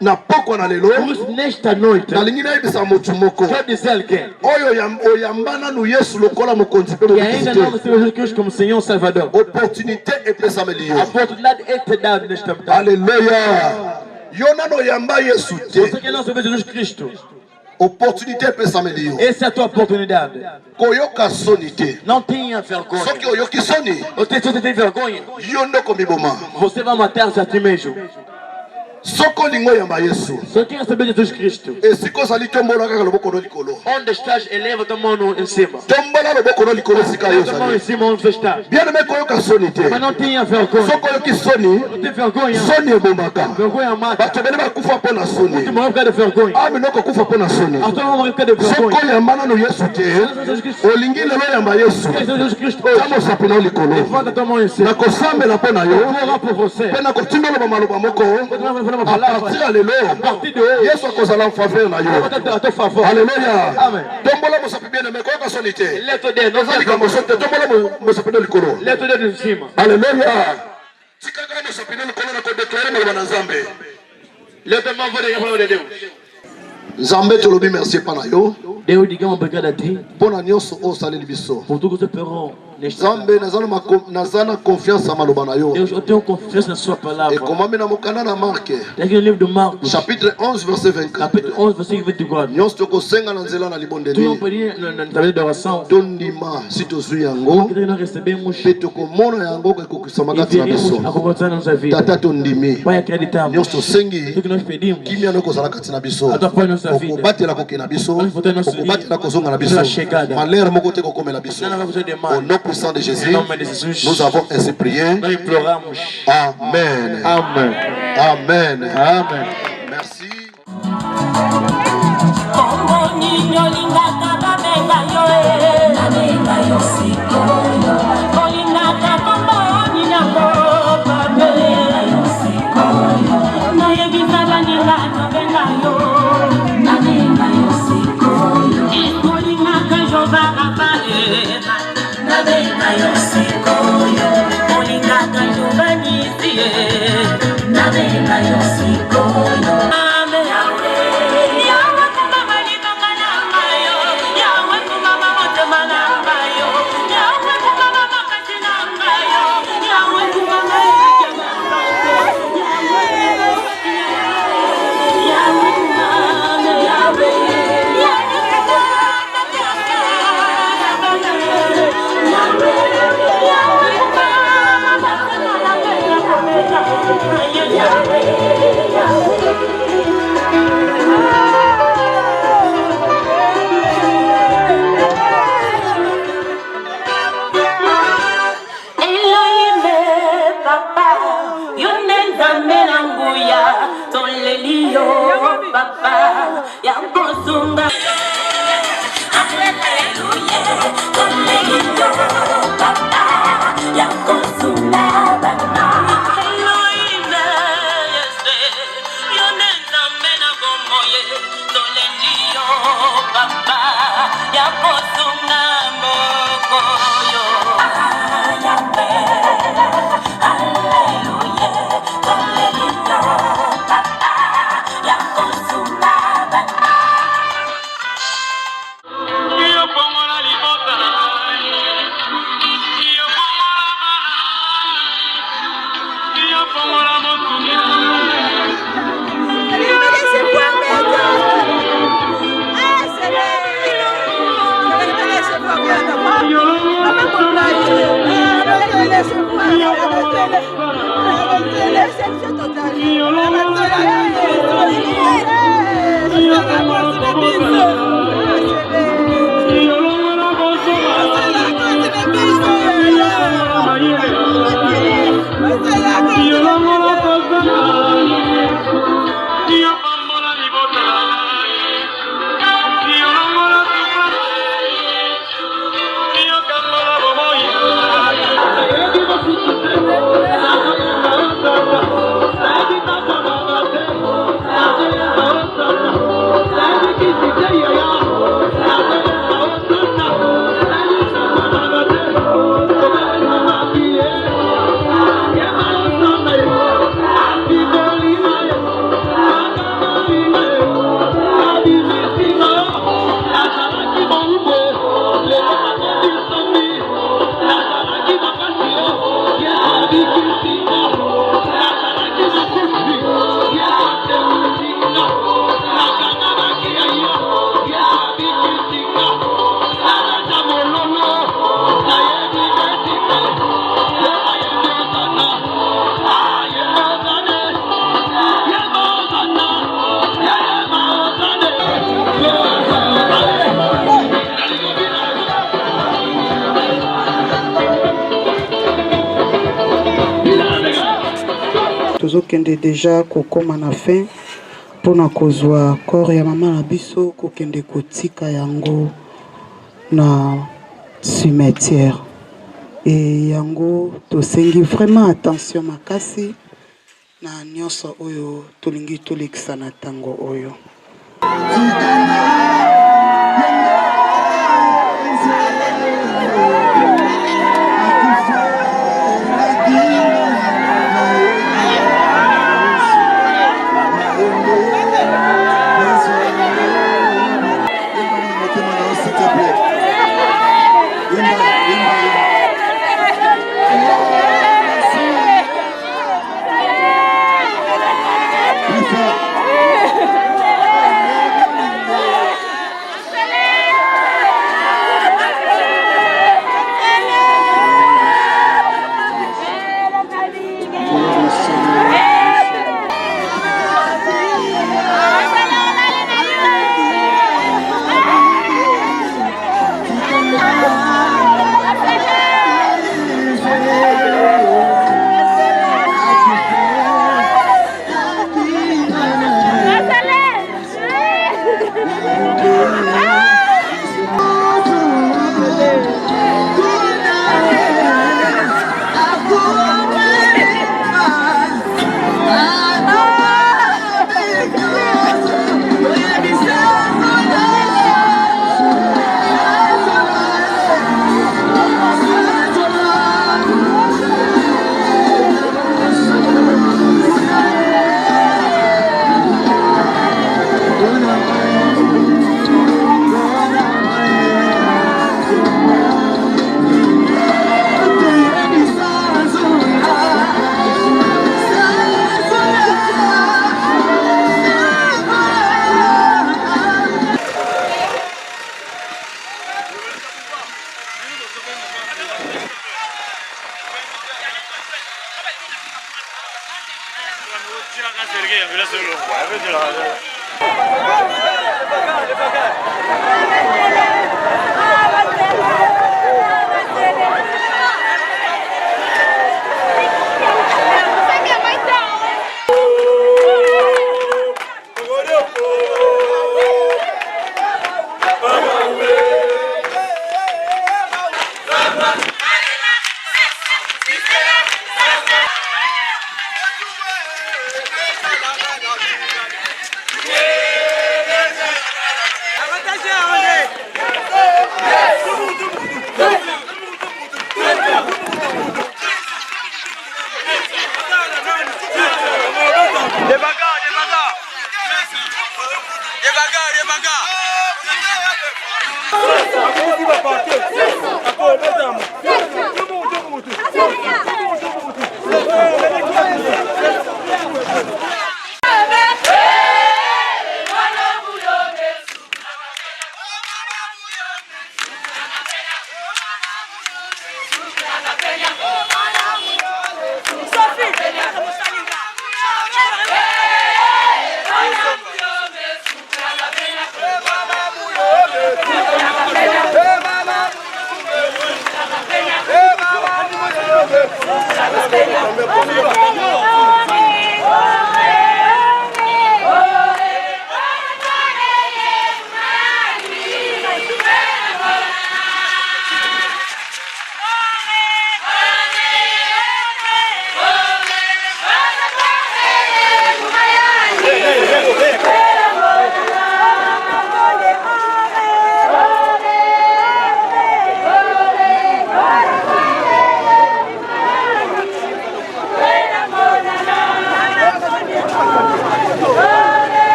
na pokwa na lelo Por isso, nesta noite, nalingi nayebisa motu moko quero dizer alguém oyo oyamba nanu yesu lokola mokonzi mpe que ainda não mobikisi recebeu Jesus Cristo como Senhor Salvador. te opportunité epesameli A yo. oportunidade é te dada nesta tarde. Alléluia. yo nano oyamba yesu Você te que não recebeu Jesus Cristo, opportunité epesameli yo. essa é a tua oportunidade. koyoka soni te Não tenha vergonha. soki oyoki soni Você tem vergonha, yo nde komiboma você vai matar-se a ti mesmo. soki olingi oyamba yesu Só quem recebeu Jesus Cristo, esika ozali tombola kaka loboko no likolo onde estás, eleva tua mão em cima. tombola loboko no likolo esika yo Tua mão em ozali cima onde você está. bien aimé koyoka soni te Mas não tenha vergonha. soki oyoki soni Não tem vergonha. soni ebomaka Vergonha mata. bato ebele bakufa mpo na Tu soni morreu por causa de vergonha. aminoko kufa mpo na soni A tua mão morreu por causa de soki vergonha. oyamba nano yesu te Jesus Cristo. olingi lelo oyamba yesu Quem é Jesus Cristo ta hoje? mosapi na likolo Levanta tua mão em cima. nakosambela mpo na Eu yo vou orar por você. mpe nakotindoloba maloba moko Vou falar partir à l'élo, Yesu a causé en faveur na yo. Alléluia. Amen. Tombola mosapi bien aimé quoi sonité. Lettre de nos amis comme sonité tombola mosapi de likolo. Lettre de nsima. Alléluia. Tikaka mosapi de likolo na ko déclarer na bana Nzambe. Lettre m'envoie de Dieu. Nzambe tolobi merci pana yo. Deo digama bagada te. Pona nyonso o saleli biso. Pour tout que ce perron. Nzambe nazana confiance à malobana yo. Et je tengo confiance en sua palavra. Et comment mena mokana na Marc. Dans le livre de Marc. Chapitre 11 verset 24. Chapitre 11 verset 24. Nyonso toko senga na nzela na libondeli. Tout on peut dire na table de rassemble. Tondima si tozui yango. Peto ko mona yango ko kokisama kati na biso. Akokotana na vie. Tata tondimi. Pas créditant. Nyonso sengi. Tout que nous pedimos. Kimia no ko sala kati na biso. Ko batela ko kena biso. Ko batela ko zonga na biso. Malheur moko te ko komela biso. Au nom puissant de Jésus, nous avons ainsi prié. Amen. Amen. Amen. Amen. Merci. tozokende déjà kokoma na fin mpona kozwa corps ya mama na biso kokende kotika yango na cimetière et yango tosengi vraiment attention makasi na nyonso oyo tolingi tolekisa na tango oyo. Akabeza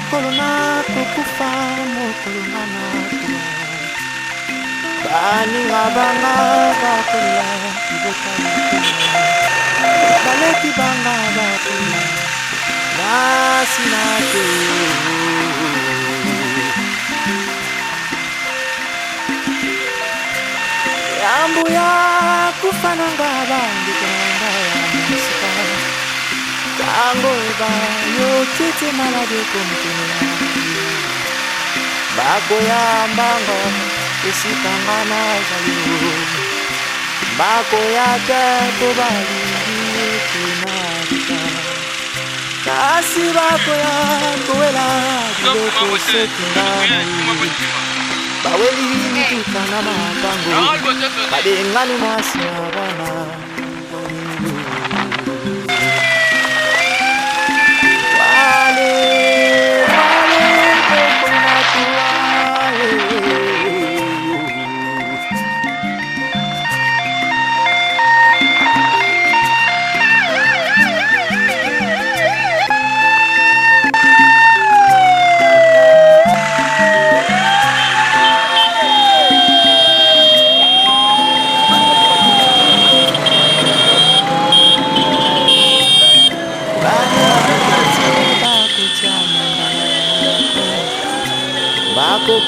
mokolo nakokufa mokolo nga nakola baninga banga bakola libota baleki banga bakola nasina te yambu ya kufana nga bangekonanga ya musika tango eba yo tete malade komtena bako ya mbango esikanga na zayo bako ya tepo balingi tenabika kasi bako ya kowela biloko sekingana baweli mituka na mapango badengani mwasi ya bana wale kokonatua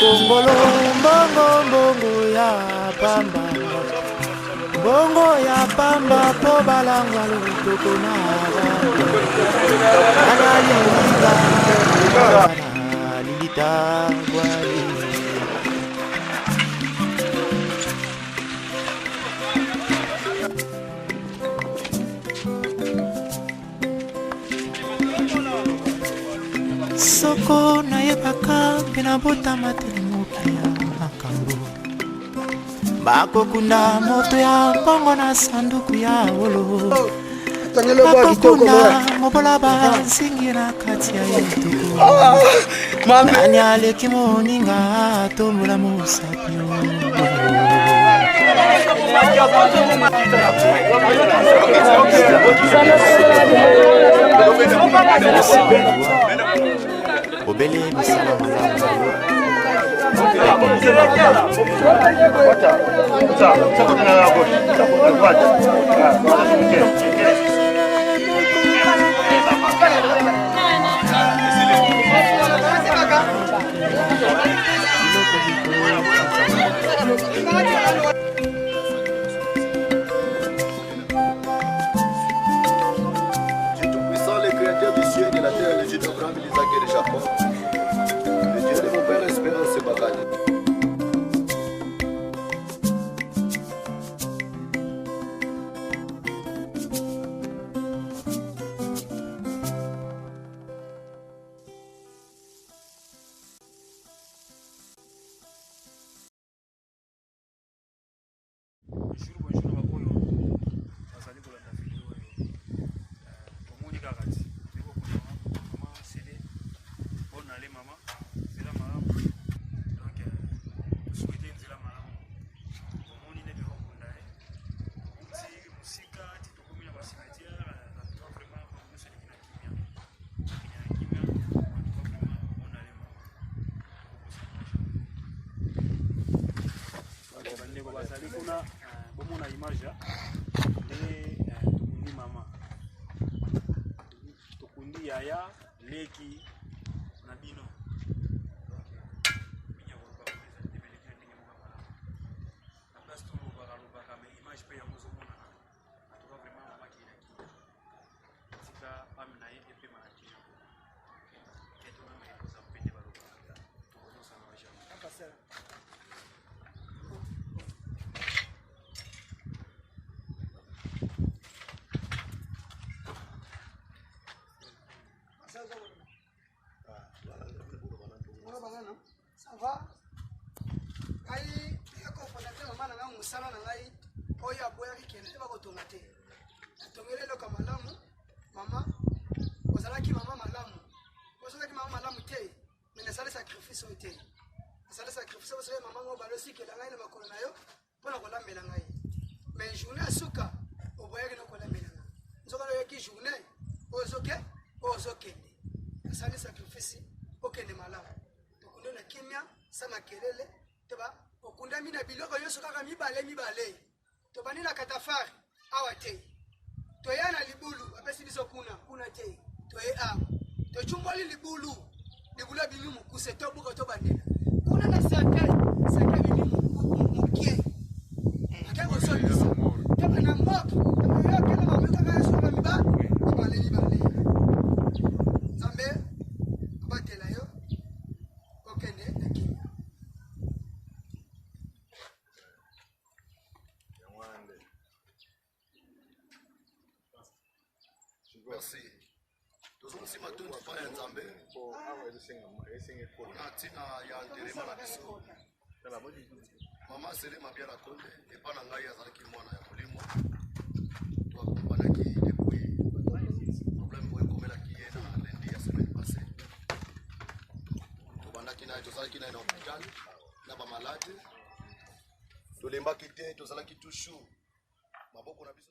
Kongolo mbongo mbongo ya pamba mbongo ya pamba po balanga lutoko na analinga lilita gwali soko na yebaka pena bota matemuki ya makambo bakokunda moto ya bongo na sanduku ya wolo bakokunda mobola banzingi na kati ya yetuku nani aleki moninga tombola mosapio obele misala malamu bomona image nde tokundi mama tokundi yaya leki na bino image pe yango ozomona atoka vraiment mama kielaki tika amina ye epe malaki ketona maikoza mpende balobaka tokozosana bashaka Ça va? Ngai yako fanatia mama na ngai musala na ngai oyo aboya kikende ba kotonga te. Tongele loka malamu mama ozalaki mama malamu. Ozalaki mama malamu te. Mais sala sacrifice o te. Sala sacrifice o sala mama ngo balosi ke la ngai na makolo na yo pona ko lambela ngai. Mais journée asuka oboya ke no ko lambela ngai. Nzoka yo ki journée ozoke ozokende. Sala sacrifice OK tokende malamu tokunde na kimia sa makelele toba okunda mina biloko yoso kaka mibale tobani na katafari awa te toya na libulu apesi biso kuna te toye awa tochumboli libulu bimi mukuse tobuka tobandela kuna na sakai bimi mukie akabo so bisa toba na moto toba kena mameka kaya so mibale zambe abatela yo okende na kimia Merci. Tous on s'y m'a tout pas un zambé. On a tina ya nderema na biso. Mama sele mabia la konde et pas na ngai azalaki mwana ya molimo. Toi kombanaki depuis problème boy komela ki na lundi ya semaine passée. To bandaki na to zalaki na hôpital na ba malade. To lemba kite to zalaki toujours. Maboko na biso